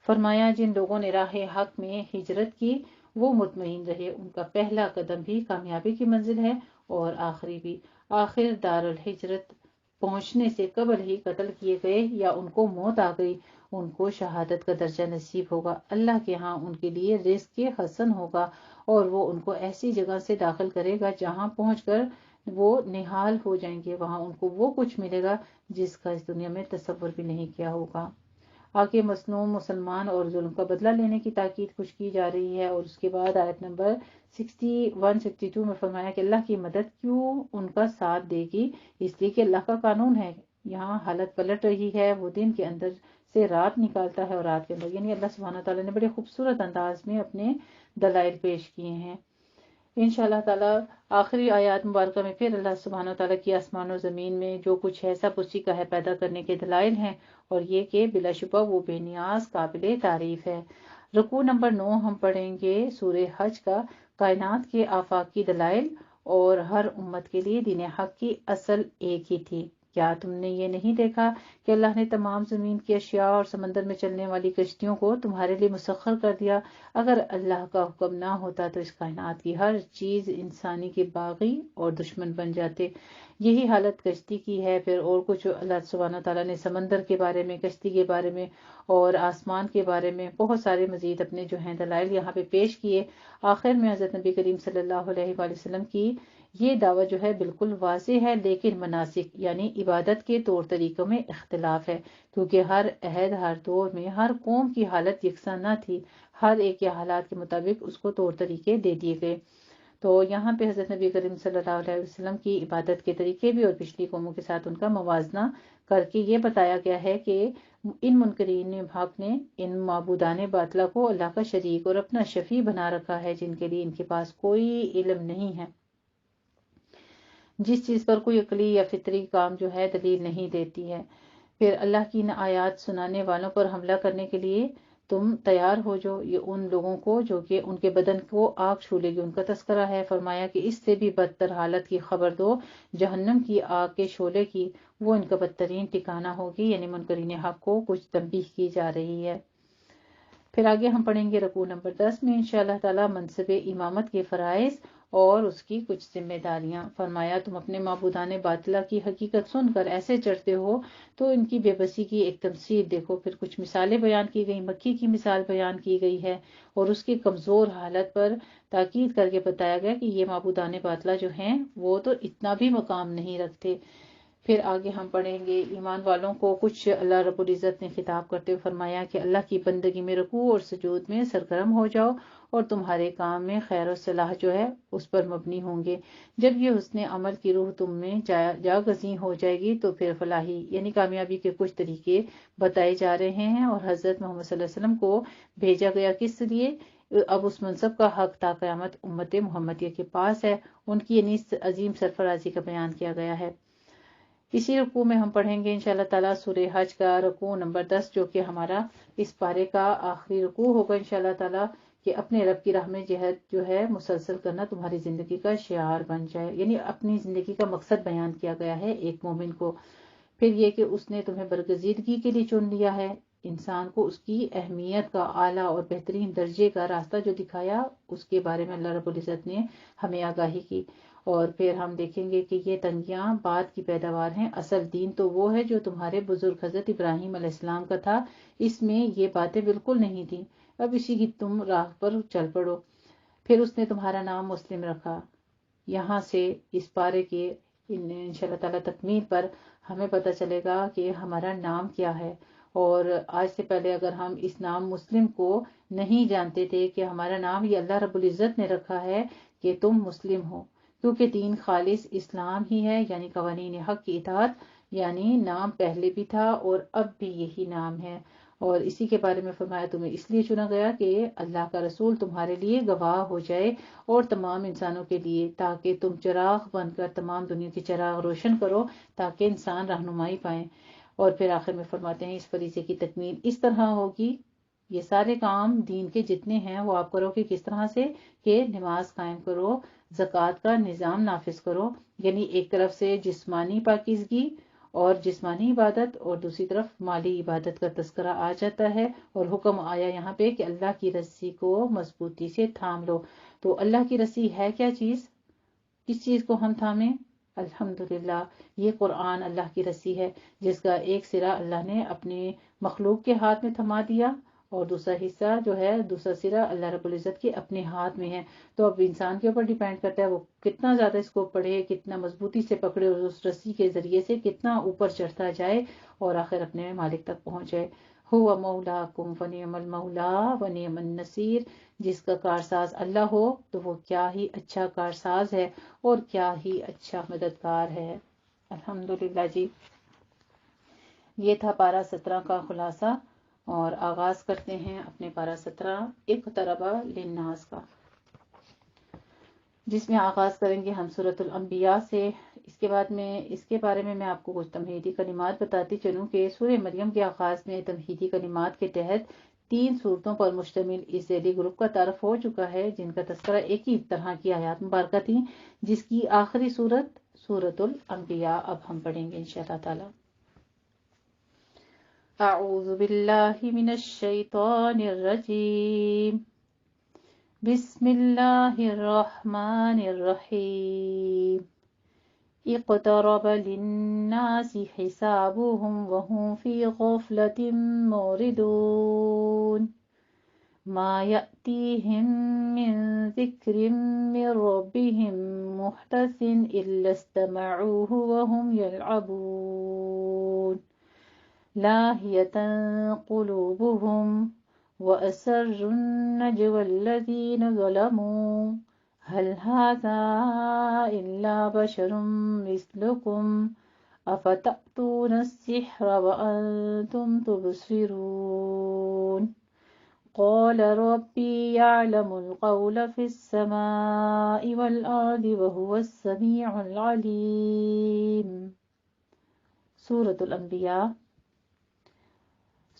فرمایا جن لوگوں نے راہ حق میں ہجرت کی وہ مطمئن رہے، ان کا پہلا قدم بھی کامیابی کی منزل ہے اور آخری بھی۔ آخر دار الہجرت پہنچنے سے قبل ہی قتل کیے گئے یا ان کو موت آ گئی، ان کو شہادت کا درجہ نصیب ہوگا۔ اللہ کے ہاں ان کے لیے رزق حسن ہوگا اور وہ ان کو ایسی جگہ سے داخل کرے گا جہاں پہنچ کر وہ نہال ہو جائیں گے، وہاں ان کو وہ کچھ ملے گا جس کا اس دنیا میں تصور بھی نہیں کیا ہوگا۔ آگے مظلوم مسلمان اور ظلم کا بدلہ لینے کی تاکید کچھ کی جا رہی ہے، اور اس کے بعد آیت نمبر 61-62 میں فرمایا کہ اللہ کی مدد کیوں ان کا ساتھ دے گی، اس لیے کہ اللہ کا قانون ہے۔ یہاں حالت پلٹ رہی ہے، وہ دن کے اندر سے رات نکالتا ہے اور رات کے اندر، یعنی اللہ سبحانہ تعالیٰ نے بڑے خوبصورت انداز میں اپنے دلائل پیش کیے ہیں۔ انشاءاللہ تعالیٰ آخری آیات مبارکہ میں پھر اللہ سبحانہ تعالیٰ کی آسمان و زمین میں جو کچھ ہے سب اسی کا ہے، پیدا کرنے کے دلائل ہیں، اور یہ کہ بلا شبہ وہ بے نیاز قابل تعریف ہے۔ رکوع نمبر 9 ہم پڑھیں گے سورہ حج کا، کائنات کے آفاق کی دلائل، اور ہر امت کے لیے دین حق کی اصل ایک ہی تھی۔ کیا تم نے یہ نہیں دیکھا کہ اللہ نے تمام زمین کی اشیاء اور سمندر میں چلنے والی کشتیوں کو تمہارے لیے مسخر کر دیا؟ اگر اللہ کا حکم نہ ہوتا تو اس کائنات کی ہر چیز انسانی کے باغی اور دشمن بن جاتے۔ یہی حالت کشتی کی ہے۔ پھر اور کچھ اللہ سبحانہ تعالیٰ نے سمندر کے بارے میں، کشتی کے بارے میں اور آسمان کے بارے میں بہت سارے مزید اپنے جو ہیں دلائل یہاں پہ پیش کیے۔ آخر میں حضرت نبی کریم صلی اللہ علیہ وآلہ وسلم کی یہ دعویٰ جو ہے بالکل واضح ہے، لیکن مناسک یعنی عبادت کے طور طریقوں میں اختلاف ہے، کیونکہ ہر عہد ہر دور میں ہر قوم کی حالت یکساں نہ تھی، ہر ایک کے حالات کے مطابق اس کو طور طریقے دے دیے گئے۔ تو یہاں پہ حضرت نبی کریم صلی اللہ علیہ وسلم کی عبادت کے طریقے بھی اور پچھلی قوموں کے ساتھ ان کا موازنہ کر کے یہ بتایا گیا ہے کہ ان منکرین حق نے ان معبودان باطلہ کو اللہ کا شریک اور اپنا شفیع بنا رکھا ہے، جن کے لیے ان کے پاس کوئی علم نہیں ہے، جس چیز پر کوئی عقلی یا فطری کام جو ہے دلیل نہیں دیتی ہے۔ پھر اللہ کی ان آیات سنانے والوں پر حملہ کرنے کے لیے تم تیار ہو جو یہ ان لوگوں کو جو کہ ان کے بدن کو آگ چھولے گی ان کا تذکرہ ہے۔ فرمایا کہ اس سے بھی بدتر حالت کی خبر دو جہنم کی آگ کے شعلے کی، وہ ان کا بدترین ٹھکانہ ہوگی، یعنی منکرین حق کو کچھ تنبیہ کی جا رہی ہے۔ پھر آگے ہم پڑھیں گے رکوع نمبر 10 میں انشاءاللہ تعالیٰ منصب امامت کے فرائض اور اس کی کچھ ذمہ داریاں۔ فرمایا تم اپنے معبودان باطلہ کی حقیقت سن کر ایسے چڑھتے ہو تو ان کی بے بسی کی ایک تمثیل دیکھو۔ پھر کچھ مثالیں بیان کی گئی، مکی کی مثال بیان کی گئی ہے اور اس کی کمزور حالت پر تاکید کر کے بتایا گیا کہ یہ معبودان باطلہ جو ہیں وہ تو اتنا بھی مقام نہیں رکھتے۔ پھر آگے ہم پڑھیں گے ایمان والوں کو کچھ اللہ رب العزت نے خطاب کرتے ہوئے فرمایا کہ اللہ کی بندگی میں رکوع اور سجود میں سرگرم ہو جاؤ اور تمہارے کام میں خیر و صلاح جو ہے اس پر مبنی ہوں گے۔ جب یہ حسن عمل کی روح تم میں جاگزیں ہو جائے گی تو پھر فلاحی یعنی کامیابی کے کچھ طریقے بتائے جا رہے ہیں، اور حضرت محمد صلی اللہ علیہ وسلم کو بھیجا گیا کس لیے؟ اب اس منصب کا حق تا قیامت امت محمدیہ کے پاس ہے، ان کی یعنی عظیم سرفرازی کا بیان کیا گیا ہے۔ اسی رکوع میں ہم پڑھیں گے انشاءاللہ تعالیٰ سورہ حج کا رکوع نمبر 10 جو کہ ہمارا اس پارے کا آخری رکوع ہوگا انشاءاللہ تعالیٰ، کہ اپنے رب کی راہ میں جہاد جو ہے مسلسل کرنا تمہاری زندگی کا شعار بن جائے، یعنی اپنی زندگی کا مقصد بیان کیا گیا ہے ایک مومن کو۔ پھر یہ کہ اس نے تمہیں برگزیدگی کے لیے چن لیا ہے، انسان کو اس کی اہمیت کا اعلیٰ اور بہترین درجے کا راستہ جو دکھایا اس کے بارے میں اللہ رب العزت نے ہمیں آگاہی کی۔ اور پھر ہم دیکھیں گے کہ یہ تنگیاں بعد کی پیداوار ہیں، اصل دین تو وہ ہے جو تمہارے بزرگ حضرت ابراہیم علیہ السلام کا تھا، اس میں یہ باتیں بالکل نہیں تھیں، اب اسی کی تم راہ پر چل پڑو۔ پھر اس نے تمہارا نام مسلم رکھا۔ یہاں سے اس پارے کے انشاءاللہ تعالیٰ تکمیل پر ہمیں پتہ چلے گا کہ ہمارا نام کیا ہے، اور آج سے پہلے اگر ہم اس نام مسلم کو نہیں جانتے تھے کہ ہمارا نام یہ اللہ رب العزت نے رکھا ہے کہ تم مسلم ہو، کیونکہ دین خالص اسلام ہی ہے، یعنی قوانین حق کی اطاعت، یعنی نام پہلے بھی تھا اور اب بھی یہی نام ہے۔ اور اسی کے بارے میں فرمایا تمہیں اس لیے چنا گیا کہ اللہ کا رسول تمہارے لیے گواہ ہو جائے اور تمام انسانوں کے لیے، تاکہ تم چراغ بن کر تمام دنیا کے چراغ روشن کرو تاکہ انسان رہنمائی پائیں۔ اور پھر آخر میں فرماتے ہیں اس فریضے کی تکمیل اس طرح ہوگی، یہ سارے کام دین کے جتنے ہیں وہ آپ کرو کہ کس طرح سے، کہ نماز قائم کرو، زکوٰۃ کا نظام نافذ کرو، یعنی ایک طرف سے جسمانی پاکیزگی اور جسمانی عبادت اور دوسری طرف مالی عبادت کا تذکرہ آ جاتا ہے، اور حکم آیا یہاں پہ کہ اللہ کی رسی کو مضبوطی سے تھام لو۔ تو اللہ کی رسی ہے کیا چیز؟ کس چیز کو ہم تھامیں؟ الحمدللہ یہ قرآن اللہ کی رسی ہے جس کا ایک سرا اللہ نے اپنے مخلوق کے ہاتھ میں تھما دیا اور دوسرا حصہ جو ہے دوسرا سرا اللہ رب العزت کے اپنے ہاتھ میں ہے. تو اب انسان کے اوپر ڈیپینڈ کرتا ہے وہ کتنا زیادہ اس کو پڑھے، کتنا مضبوطی سے پکڑے اور اس رسی کے ذریعے سے کتنا اوپر چڑھتا جائے اور آخر اپنے مالک تک پہنچ جائے. ہوا مولاکم فنعم المولا ونعم النصیر. جس کا کارساز اللہ ہو تو وہ کیا ہی اچھا کارساز ہے اور کیا ہی اچھا مددگار ہے. الحمدللہ جی. یہ تھا پارہ 17 کا خلاصہ اور آغاز کرتے ہیں اپنے پارہ 17 اقترب للناس کا، جس میں آغاز کریں گے ہم سورۃ الانبیاء سے. اس کے بعد میں اس کے بارے میں آپ کو کچھ تمہیدی کلمات بتاتی چلوں کہ سورہ مریم کے آغاز میں تمہیدی کلمات کے تحت 3 صورتوں پر مشتمل اس ذیلی گروپ کا تعارف ہو چکا ہے جن کا تذکرہ ایک ہی طرح کی آیات مبارکہ تھی جس کی آخری صورت سورۃ الانبیاء اب ہم پڑھیں گے انشاءاللہ تعالی. اعوذ باللہ من الشیطان الرجیم. بسم اللہ الرحمن الرحیم. اقترب للناس حسابهم وهم في غفلة معرضون. ما يأتيهم من ذكر من ربهم محدث إلا استمعوه وهم يلعبون. لاهية قلوبهم وأسروا النجوى الذين ظلموا هل هذا إلا بشر مثلكم أفتأتون السحر وأنتم تبصرون. قال ربي يعلم القول في السماء والأرض وهو السميع العليم. سورۃ الانبیاء.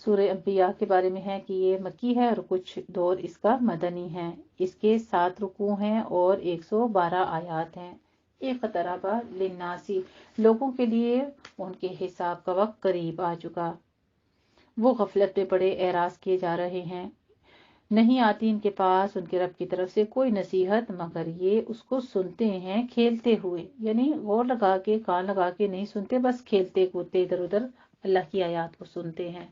سورہ انبیاء کے بارے میں ہے کہ یہ مکی ہے اور کچھ دور اس کا مدنی ہے. اس کے 7 رکوع ہیں اور 112 آیات ہیں. اقترب للناس، لوگوں کے لیے ان کے حساب کا وقت قریب آ چکا. وہ غفلت پہ بڑے اعراض کیے جا رہے ہیں. نہیں آتی ان کے پاس ان کے رب کی طرف سے کوئی نصیحت مگر یہ اس کو سنتے ہیں کھیلتے ہوئے، یعنی غور لگا کے کان لگا کے نہیں سنتے، بس کھیلتے کودتے ادھر ادھر اللہ کی آیات کو سنتے ہیں.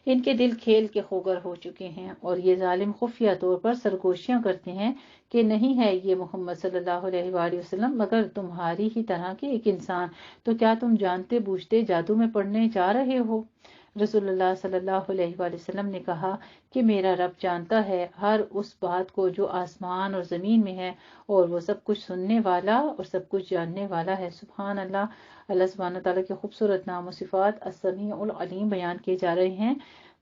ان کے دل کھیل کے خوگر ہو چکے ہیں اور یہ ظالم خفیہ طور پر سرگوشیاں کرتے ہیں کہ نہیں ہے یہ محمد صلی اللہ علیہ وآلہ وسلم مگر تمہاری ہی طرح کے ایک انسان، تو کیا تم جانتے بوجھتے جادو میں پڑھنے جا رہے ہو؟ رسول اللہ صلی اللہ علیہ وآلہ وسلم نے کہا کہ میرا رب جانتا ہے ہر اس بات کو جو آسمان اور زمین میں ہے اور وہ سب کچھ سننے والا اور سب کچھ جاننے والا ہے. سبحان اللہ. اللہ سبحانہ تعالیٰ کے خوبصورت نام و صفات السمیع العلیم بیان کیے جا رہے ہیں.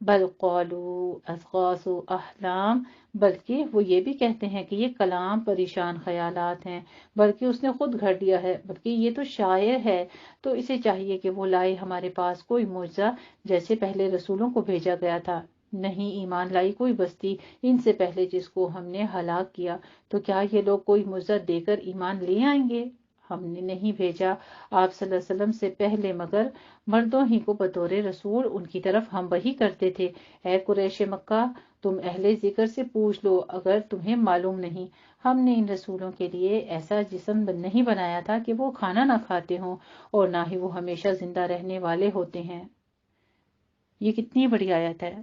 بل قالوا اضغاث احلام، بلکہ وہ یہ بھی کہتے ہیں کہ یہ کلام پریشان خیالات ہیں، بلکہ اس نے خود گھڑ دیا ہے، بلکہ یہ تو شاعر ہے. تو اسے چاہیے کہ وہ لائے ہمارے پاس کوئی معجزہ جیسے پہلے رسولوں کو بھیجا گیا تھا. نہیں ایمان لائی کوئی بستی ان سے پہلے جس کو ہم نے ہلاک کیا، تو کیا یہ لوگ کوئی معجزہ دے کر ایمان لے آئیں گے؟ ہم نے نہیں بھیجا آپ صلی اللہ علیہ وسلم سے پہلے مگر مردوں ہی کو بطور رسول ان کی طرف ہم وحی کرتے تھے. اے قریش مکہ، تم اہل ذکر سے پوچھ لو اگر تمہیں معلوم نہیں، ہم نے ان رسولوں کے لیے ایسا جسم نہیں بنایا تھا کہ وہ کھانا نہ کھاتے ہوں اور نہ ہی وہ ہمیشہ زندہ رہنے والے ہوتے ہیں. یہ کتنی بڑی آیت ہے.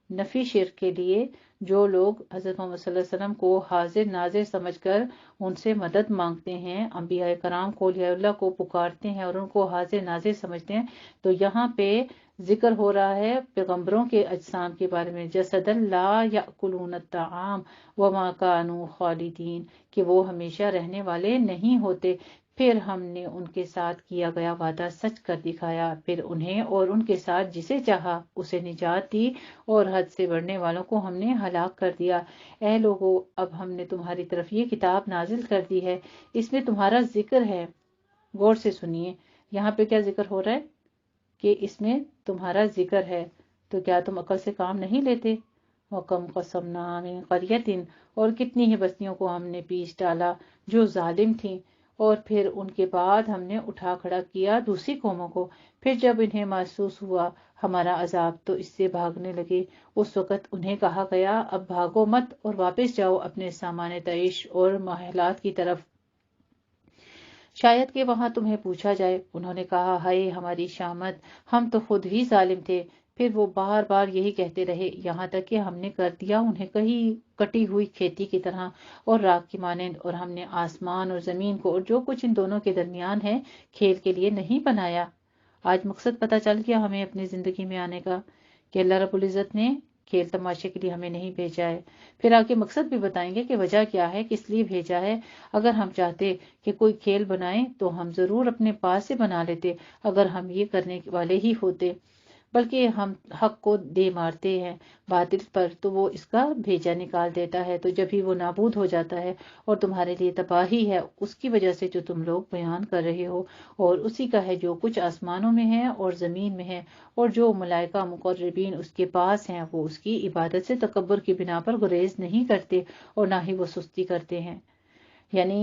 نفی شرک کے لیے جو لوگ حضرت محمد صلی اللہ علیہ وسلم کو حاضر ناظر سمجھ کر ان سے مدد مانگتے ہیں، انبیاء کرام کو اولیاء اللہ کو پکارتے ہیں اور ان کو حاضر ناظر سمجھتے ہیں، تو یہاں پہ ذکر ہو رہا ہے پیغمبروں کے اجسام کے بارے میں. جسدا لا یاکلون الطعام وما کانوا خالدین، کہ وہ ہمیشہ رہنے والے نہیں ہوتے. پھر ہم نے ان کے ساتھ کیا گیا وعدہ سچ کر دکھایا، پھر انہیں اور ان کے ساتھ جسے چاہا اسے نجات دی اور حد سے بڑھنے والوں کو ہم نے ہلاک کر دیا. اے لوگو، اب ہم نے تمہاری طرف یہ کتاب نازل کر دی ہے، اس میں تمہارا ذکر ہے. غور سے سنیے یہاں پہ کیا ذکر ہو رہا ہے کہ اس میں تمہارا ذکر ہے، تو کیا تم عقل سے کام نہیں لیتے؟ وَكَمْ قَصَمْنَا مِنْ قَرْيَةٍ، اور کتنی ہی بستیوں کو ہم نے پیچ ڈالا جو ظالم تھیں، اور پھر ان کے بعد ہم نے اٹھا کھڑا کیا دوسری قوموں کو. پھر جب انہیں محسوس ہوا ہمارا عذاب تو اس سے بھاگنے لگے. اس وقت انہیں کہا گیا اب بھاگو مت اور واپس جاؤ اپنے سامان تعیش اور محلات کی طرف. شاید کہ وہاں تمہیں پوچھا جائے۔ انہوں نے کہا، ہائے ہماری شامت، ہم تو خود ہی ظالم تھے۔ پھر وہ بار بار یہی کہتے رہے، یہاں تک کہ ہم نے کر دیا انہیں کہیں کٹی ہوئی کھیتی کی طرح اور راکھ کی مانند، اور ہم نے آسمان اور زمین کو اور جو کچھ ان دونوں کے درمیان ہے کھیل کے لیے نہیں بنایا۔ آج مقصد پتہ چل گیا ہمیں اپنی زندگی میں آنے کا، کہ اللہ رب العزت نے کھیل تماشے کے لیے ہمیں نہیں بھیجا ہے۔ پھر آگے مقصد بھی بتائیں گے کہ وجہ کیا ہے، کس لیے بھیجا ہے۔ اگر ہم چاہتے کہ کوئی کھیل بنائیں تو ہم ضرور اپنے پاس سے بنا لیتے، اگر ہم یہ کرنے والے ہی ہوتے، بلکہ ہم حق کو دے مارتے ہیں باطل پر، تو وہ اس کا بھیجا نکال دیتا ہے، تو جب ہی وہ نابود ہو جاتا ہے اور تمہارے لیے تباہی ہے اس کی وجہ سے جو تم لوگ بیان کر رہے ہو، اور اسی کا ہے جو کچھ آسمانوں میں ہے اور زمین میں ہے، اور جو ملائکہ مقربین اس کے پاس ہیں وہ اس کی عبادت سے تکبر کی بنا پر گریز نہیں کرتے اور نہ ہی وہ سستی کرتے ہیں۔ یعنی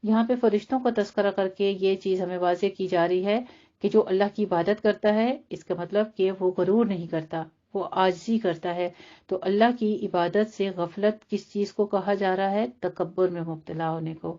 یہاں پہ فرشتوں کا تذکرہ کر کے یہ چیز ہمیں واضح کی جا رہی ہے کہ جو اللہ کی عبادت کرتا ہے اس کا مطلب کہ وہ غرور نہیں کرتا، وہ عاجزی کرتا ہے۔ تو اللہ کی عبادت سے غفلت کس چیز کو کہا جا رہا ہے؟ تکبر میں مبتلا ہونے کو۔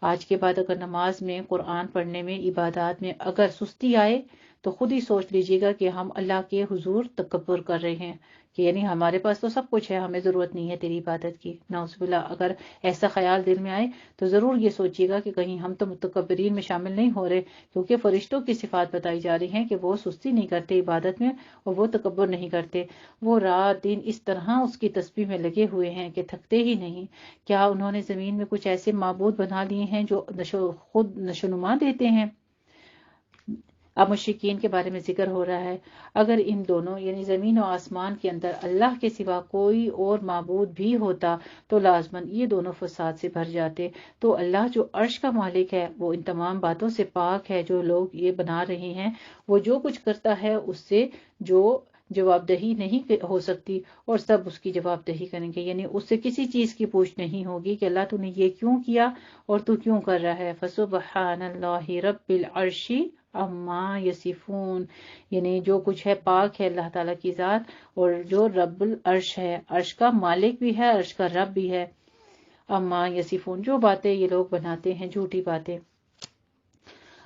آج کے بعد اگر نماز میں، قرآن پڑھنے میں، عبادات میں اگر سستی آئے تو خود ہی سوچ لیجیے گا کہ ہم اللہ کے حضور تکبر کر رہے ہیں، کہ یعنی ہمارے پاس تو سب کچھ ہے، ہمیں ضرورت نہیں ہے تیری عبادت کی۔ نعوذ باللہ، اگر ایسا خیال دل میں آئے تو ضرور یہ سوچیے گا کہ کہیں ہم تو متکبرین میں شامل نہیں ہو رہے، کیونکہ فرشتوں کی صفات بتائی جا رہی ہیں کہ وہ سستی نہیں کرتے عبادت میں اور وہ تکبر نہیں کرتے۔ وہ رات دن اس طرح اس کی تسبیح میں لگے ہوئے ہیں کہ تھکتے ہی نہیں۔ کیا انہوں نے زمین میں کچھ ایسے معبود بنا لیے ہیں جو خود نشوونما دیتے ہیں؟ اب مشرکین کے بارے میں ذکر ہو رہا ہے۔ اگر ان دونوں یعنی زمین و آسمان کے اندر اللہ کے سوا کوئی اور معبود بھی ہوتا تو لازماً یہ دونوں فساد سے بھر جاتے۔ تو اللہ جو عرش کا مالک ہے وہ ان تمام باتوں سے پاک ہے جو لوگ یہ بنا رہے ہیں۔ وہ جو کچھ کرتا ہے اس سے جو جواب دہی نہیں ہو سکتی، اور سب اس کی جواب دہی کریں گے، یعنی اس سے کسی چیز کی پوچھ نہیں ہوگی کہ اللہ تو نے یہ کیوں کیا اور تو کیوں کر رہا ہے۔ فسبحان اللہ رب العرش عما یصفون، یعنی جو کچھ ہے پاک ہے اللہ تعالیٰ کی ذات، اور جو رب العرش ہے، عرش کا مالک بھی ہے، عرش کا رب بھی ہے۔ عما یصفون، جو باتیں یہ لوگ بناتے ہیں، جھوٹی باتیں۔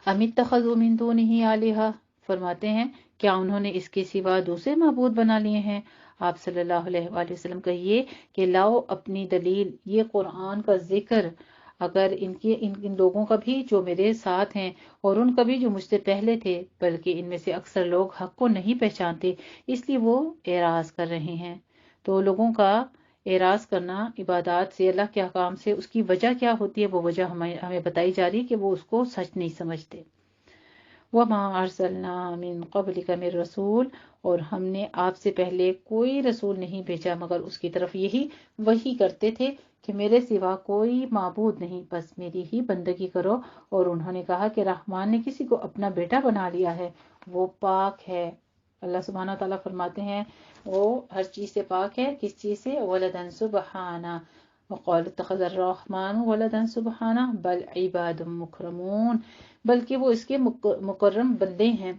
ام اتخذوا من دونہ آلہہ، فرماتے ہیں کیا انہوں نے اس کے سوا دوسرے معبود بنا لیے ہیں؟ آپ صلی اللہ علیہ وآلہ وسلم کہیے کہ لاؤ اپنی دلیل، یہ قرآن کا ذکر اگر ان لوگوں کا بھی جو میرے ساتھ ہیں اور ان کا بھی جو مجھ سے پہلے تھے، بلکہ ان میں سے اکثر لوگ حق کو نہیں پہچانتے، اس لیے وہ اعراض کر رہے ہیں۔ تو لوگوں کا اعراض کرنا عبادات سے، اللہ کے احکام سے، اس کی وجہ کیا ہوتی ہے؟ وہ وجہ ہمیں بتائی جا رہی ہے کہ وہ اس کو سچ نہیں سمجھتے۔ وَمَا أَرْسَلْنَا مِن قَبْلِكَ مِن رَسُولٍ، اور ہم نے آپ سے پہلے کوئی رسول نہیں بھیجا مگر اس کی طرف یہی وحی کرتے تھے کہ میرے سوا کوئی معبود نہیں، بس میری ہی بندگی کرو۔ اور انہوں نے کہا کہ رحمان نے کسی کو اپنا بیٹا بنا لیا ہے، وہ پاک ہے۔ اللہ سبحانہ تعالیٰ فرماتے ہیں وہ ہر چیز سے پاک ہے، کس چیز سے؟ وَلَدًا سُبْحَانَهُ وَقَالُوا اتَّخَذَ الرَّحْمَنُ وَلَدًا سُبْحَانَهُ بَلْ عِبَادٌ مُكْرَمُونَ، بلکہ وہ اس کے مکرم بندے ہیں،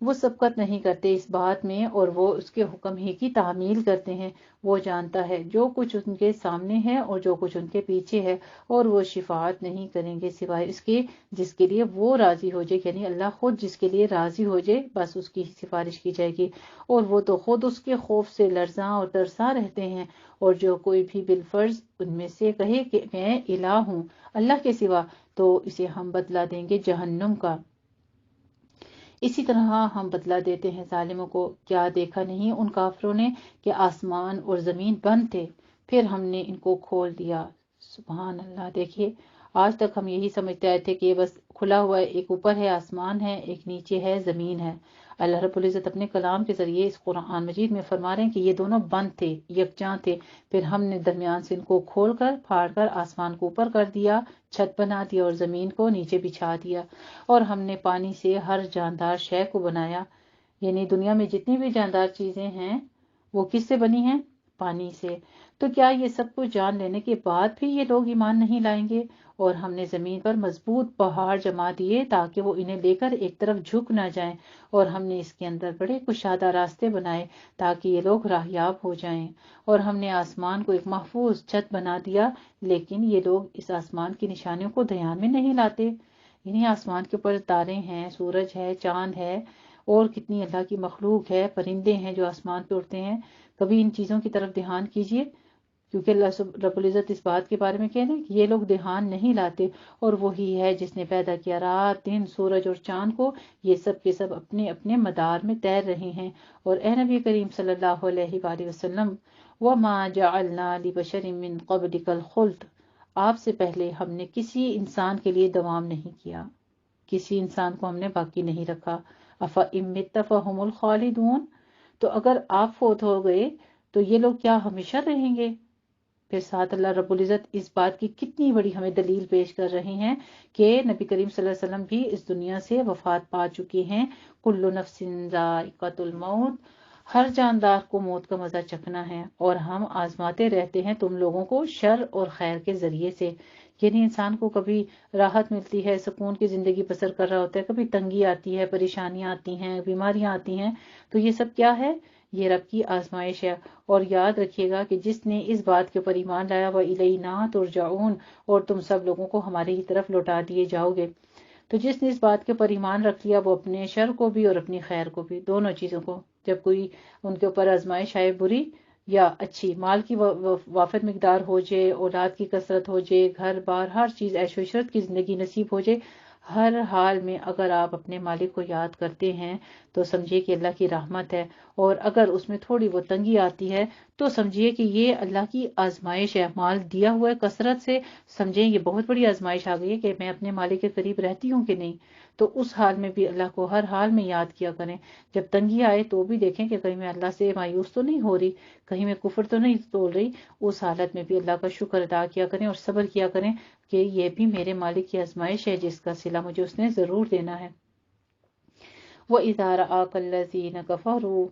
وہ سبقت نہیں کرتے اس بات میں اور وہ اس کے حکم ہی کی تعمیل کرتے ہیں۔ وہ جانتا ہے جو کچھ ان کے سامنے ہے اور جو کچھ ان کے پیچھے ہے، اور وہ شفاعت نہیں کریں گے سوائے اس کے جس کے لیے وہ راضی ہو جائے، یعنی اللہ خود جس کے لیے راضی ہو جائے بس اس کی سفارش کی جائے گی، اور وہ تو خود اس کے خوف سے لرزاں اور ترساں رہتے ہیں۔ اور جو کوئی بھی بالفرض ان میں سے کہے کہ میں الہ ہوں اللہ کے سوا، تو اسے ہم بدلہ دیں گے جہنم کا۔ اسی طرح ہم بدلہ دیتے ہیں ظالموں کو۔ کیا دیکھا نہیں ان کافروں نے کہ آسمان اور زمین بند تھے، پھر ہم نے ان کو کھول دیا۔ سبحان اللہ، دیکھیے آج تک ہم یہی سمجھتے آئے تھے کہ بس کھلا ہوا ہے، ایک اوپر ہے آسمان ہے، ایک نیچے ہے زمین ہے۔ اللہ رب العزت اپنے کلام کے ذریعے اس قرآن مجید میں فرما رہے ہیں کہ یہ دونوں بند تھے، یکجاں تھے، پھر ہم نے درمیان سے ان کو کھول کر پھاڑ کر آسمان کو اوپر کر دیا، چھت بنا دیا، اور زمین کو نیچے بچھا دیا، اور ہم نے پانی سے ہر جاندار شے کو بنایا۔ یعنی دنیا میں جتنی بھی جاندار چیزیں ہیں وہ کس سے بنی ہیں؟ پانی سے۔ تو کیا یہ سب کچھ جان لینے کے بعد بھی یہ لوگ ایمان نہیں لائیں گے؟ اور ہم نے زمین پر مضبوط پہاڑ جما دیے تاکہ وہ انہیں لے کر ایک طرف جھک نہ جائیں، اور ہم نے اس کے اندر بڑے کشادہ راستے بنائے تاکہ یہ لوگ راہیاب ہو جائیں، اور ہم نے آسمان کو ایک محفوظ چھت بنا دیا، لیکن یہ لوگ اس آسمان کی نشانیوں کو دھیان میں نہیں لاتے۔ یعنی آسمان کے اوپر تارے ہیں، سورج ہے، چاند ہے، اور کتنی اللہ کی مخلوق ہے، پرندے ہیں جو آسمان پہ اڑتے ہیں. کبھی ان چیزوں کی طرف دھیان کیجئے، کیونکہ اللہ رب العزت اس بات کے بارے میں کہہ رہے ہیں کہ یہ لوگ دھیان نہیں لاتے، اور وہی ہے جس نے پیدا کیا رات دن، سورج اور چاند کو. یہ سب کے سب اپنے اپنے مدار میں تیر رہے ہیں. اور اے نبی کریم صلی اللہ علیہ وآلہ وسلم، وَمَا جَعَلْنَا لِبَشَرٍ مِّن قَبْلِكَ الْخُلْدَ، آپ سے پہلے ہم نے کسی انسان کے لیے دوام نہیں کیا، کسی انسان کو ہم نے باقی نہیں رکھا. أَفَإِن مِّتَّ فَهُمُ الْخَالِدُونَ، تو اگر آپ فوت ہو گئے تو یہ لوگ کیا ہمیشہ رہیں گے؟ پھر ساتھ اللہ رب العزت اس بات کی کتنی بڑی ہمیں دلیل پیش کر رہے ہیں کہ نبی کریم صلی اللہ علیہ وسلم بھی اس دنیا سے وفات پا چکے ہیں. کل نفس ذائقۃ الموت، ہر جاندار کو موت کا مزہ چکھنا ہے، اور ہم آزماتے رہتے ہیں تم لوگوں کو شر اور خیر کے ذریعے سے. یعنی انسان کو کبھی راحت ملتی ہے، سکون کی زندگی بسر کر رہا ہوتا ہے، کبھی تنگی آتی ہے، پریشانیاں آتی ہیں، بیماریاں آتی ہیں. تو یہ سب کیا ہے؟ یہ رب کی آزمائش ہے. اور یاد رکھیے گا کہ جس نے اس بات کے اوپر ایمان لایا، وَإِلَيْنَا تُرْجَعُونَ، اور تم سب لوگوں کو ہماری ہی طرف لوٹا دیے جاؤ گے. تو جس نے اس بات کے اوپر ایمان رکھ لیا، وہ اپنے شر کو بھی اور اپنی خیر کو بھی، دونوں چیزوں کو، جب کوئی ان کے اوپر آزمائش آئے بری یا اچھی، مال کی وافر مقدار ہو جائے، اولاد کی کثرت ہو جائے، گھر بار ہر چیز عیش و عشرت کی زندگی نصیب ہو جائے، ہر حال میں اگر آپ اپنے مالک کو یاد کرتے ہیں تو سمجھیے کہ اللہ کی رحمت ہے. اور اگر اس میں تھوڑی وہ تنگی آتی ہے تو سمجھیے کہ یہ اللہ کی آزمائش ہے. مال دیا ہوا ہے کثرت سے، سمجھیں یہ بہت بڑی آزمائش آ گئی ہے کہ میں اپنے مالک کے قریب رہتی ہوں کہ نہیں. تو اس حال میں بھی اللہ کو ہر حال میں یاد کیا کریں. جب تنگی آئے تو بھی دیکھیں کہ کہیں میں اللہ سے مایوس تو نہیں ہو رہی، کہیں میں کفر تو نہیں تول رہی. اس حالت میں بھی اللہ کا شکر ادا کیا کریں اور صبر کیا کریں کہ یہ بھی میرے مالک کی آزمائش ہے جس کا صلہ مجھے اس نے ضرور دینا ہے. وَإِذَا رَآكَ الَّذِينَ كَفَرُوا،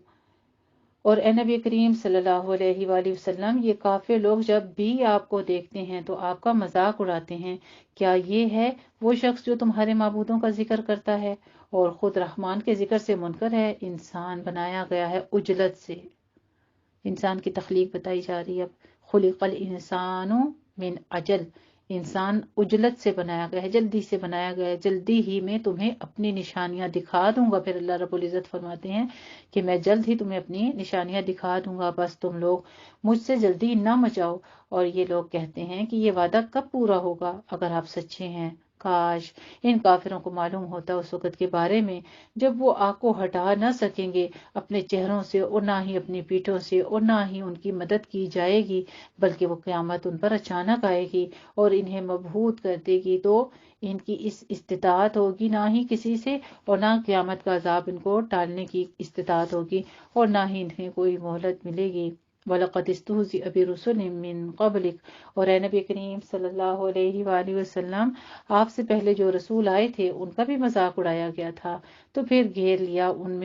اور اے نبی کریم صلی اللہ علیہ وآلہ وسلم، یہ کافر لوگ جب بھی آپ کو دیکھتے ہیں تو آپ کا مذاق اڑاتے ہیں. کیا یہ ہے وہ شخص جو تمہارے معبودوں کا ذکر کرتا ہے اور خود رحمان کے ذکر سے منکر ہے؟ انسان بنایا گیا ہے عجلت سے. انسان کی تخلیق بتائی جا رہی ہے اب. خلق الانسان من عجل، انسان عجلت سے بنایا گیا ہے، جلدی سے بنایا گیا ہے. جلدی ہی میں تمہیں اپنی نشانیاں دکھا دوں گا. پھر اللہ رب العزت فرماتے ہیں کہ میں جلد ہی تمہیں اپنی نشانیاں دکھا دوں گا، بس تم لوگ مجھ سے جلدی نہ مچاؤ. اور یہ لوگ کہتے ہیں کہ یہ وعدہ کب پورا ہوگا؟ اگر آپ سچے ہیں، کاش ان کافروں کو معلوم ہوتا اس وقت کے بارے میں جب وہ آگ کو ہٹا نہ سکیں گے اپنے چہروں سے، اور نہ ہی اپنی پیٹھوں سے، اور نہ ہی ان کی مدد کی جائے گی، بلکہ وہ قیامت ان پر اچانک آئے گی اور انہیں مبہوت کر دے گی. تو ان کی اس استطاعت ہوگی نہ ہی کسی سے، اور نہ قیامت کا عذاب ان کو ٹالنے کی استطاعت ہوگی، اور نہ ہی انہیں کوئی مہلت ملے گی. وَلَقَدِ اسْتُهْزِئَ بِرُسُلٍ مِّن قَبْلِكَ، اور اے نبی کریم صلی اللہ علیہ وآلہ وسلم، آپ سے پہلے جو رسول آئے تھے ان کا بھی مذاق اڑایا گیا تھا. تو پھر گھیر لیا ان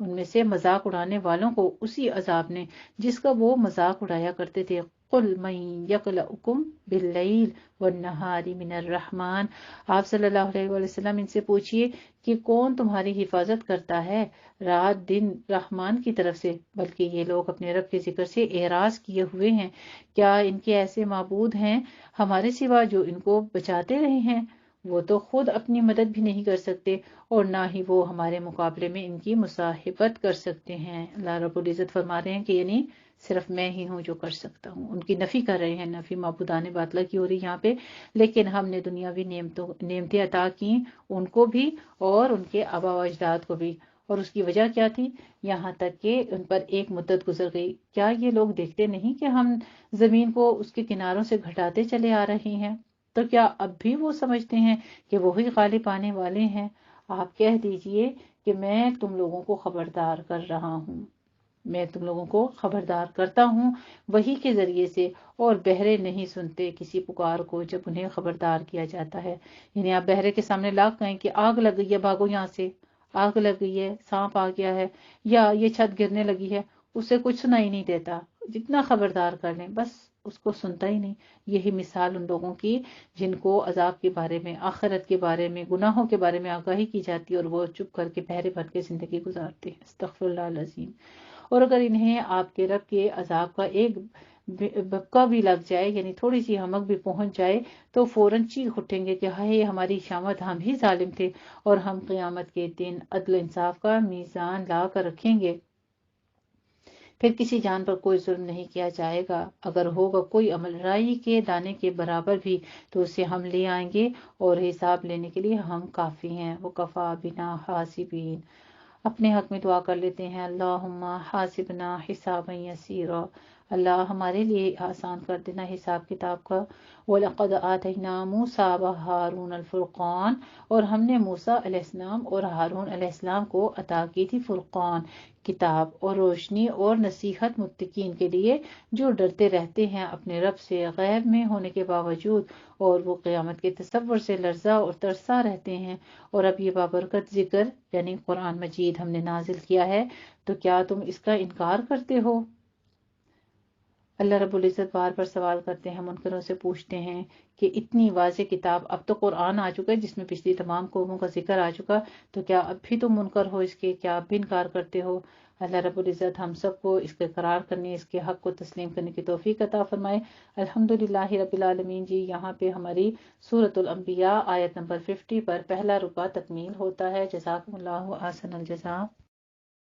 میں سے مذاق اڑانے والوں کو اسی عذاب نے جس کا وہ مذاق اڑایا کرتے تھے. قُلْ مَن يَكْلَؤُكُم بِاللَّيْلِ وَالنَّهَارِ مِنَ الرَّحْمَٰنِ، آپ صلی اللہ علیہ وآلہ وسلم ان سے پوچھئے کہ کون تمہاری حفاظت کرتا ہے رات دن رحمان کی طرف سے؟ بلکہ یہ لوگ اپنے رب کے ذکر سے اعراض کیے ہوئے ہیں. کیا ان کے ایسے معبود ہیں ہمارے سوا جو ان کو بچاتے رہے ہیں؟ وہ تو خود اپنی مدد بھی نہیں کر سکتے، اور نہ ہی وہ ہمارے مقابلے میں ان کی مصاحبت کر سکتے ہیں. اللہ رب العزت فرما رہے ہیں کہ یعنی صرف میں ہی ہوں جو کر سکتا ہوں. ان کی نفی کر رہے ہیں، نفی معبودان باطلہ کی ہو رہی یہاں پہ. لیکن ہم نے دنیاوی نعمتیں عطا کی ان کو بھی اور ان کے آبا و اجداد کو بھی، اور اس کی وجہ کیا تھی؟ یہاں تک کہ ان پر ایک مدت گزر گئی. کیا یہ لوگ دیکھتے نہیں کہ ہم زمین کو اس کے کناروں سے گھٹاتے چلے آ رہے ہیں؟ تو کیا اب بھی وہ سمجھتے ہیں کہ وہی غالب آنے والے ہیں؟ آپ کہہ دیجئے کہ میں تم لوگوں کو خبردار کر رہا ہوں، میں تم لوگوں کو خبردار کرتا ہوں وحی کے ذریعے سے، اور بہرے نہیں سنتے کسی پکار کو جب انہیں خبردار کیا جاتا ہے. یعنی آپ بہرے کے سامنے لاکھ کہیں کہ آگ لگ گئی ہے، بھاگو یہاں سے، آگ لگ گئی ہے، سانپ آ گیا ہے، یا یہ چھت گرنے لگی ہے، اسے کچھ سنائی نہیں دیتا. جتنا خبردار کر لیں بس اس کو سنتا ہی نہیں. یہی مثال ان لوگوں کی جن کو عذاب کے بارے میں، آخرت کے بارے میں، گناہوں کے بارے میں آگاہی کی جاتی ہے اور وہ چپ کر کے بہرے بن کے زندگی گزارتے ہیں. استغفر اللہ العظیم. اور اگر انہیں آپ کے رب کے عذاب کا ایک بکا بھی لگ جائے، یعنی تھوڑی سی ہمک بھی پہنچ جائے تو فوراً چیخ اٹھیں گے کہ ہائے ہماری شامت، ہم ہی ظالم تھے، اور ہم قیامت کے دن عدل و انصاف کا میزان لا کر رکھیں گے۔ پھر کسی جان پر کوئی ظلم نہیں کیا جائے گا، اگر ہوگا کوئی عمل رائی کے دانے کے برابر بھی تو اسے ہم لے آئیں گے، اور حساب لینے کے لیے ہم کافی ہیں۔ وَكَفَى بِنَا حَاسِبِينَ۔ اپنے حق میں دعا کر لیتے ہیں، اللہم حاسبنا حسابا یسیرا، اللہ ہمارے لیے آسان کر دینا حساب کتاب کا۔ وَلَقَدْ آتَيْنَا مُوسَىٰ وَهَارُونَ الْفُرْقَانَ، اور ہم نے موسیٰ علیہ السلام اور ہارون علیہ السلام کو عطا کی تھی فرقان، کتاب اور روشنی اور نصیحت متقین کے لیے جو ڈرتے رہتے ہیں اپنے رب سے غیب میں ہونے کے باوجود، اور وہ قیامت کے تصور سے لرزا اور ترسا رہتے ہیں۔ اور اب یہ بابرکت ذکر یعنی قرآن مجید ہم نے نازل کیا ہے، تو کیا تم اس کا انکار کرتے ہو؟ اللہ رب العزت بار بار سوال کرتے ہیں، منکروں سے پوچھتے ہیں کہ اتنی واضح کتاب، اب تو قرآن آ چکا ہے جس میں پچھلی تمام قوموں کا ذکر آ چکا، تو کیا اب بھی تم منکر ہو اس کے، کیا اب بھی انکار کرتے ہو؟ اللہ رب العزت ہم سب کو اس کے قرار کرنے، اس کے حق کو تسلیم کرنے کی توفیق عطا فرمائے۔ الحمدللہ رب العالمین۔ جی یہاں پہ ہماری سورۃ الانبیاء آیت نمبر 50 پر پہلا رکوع تکمیل ہوتا ہے۔ جزاکم اللہ احسن الجزاء۔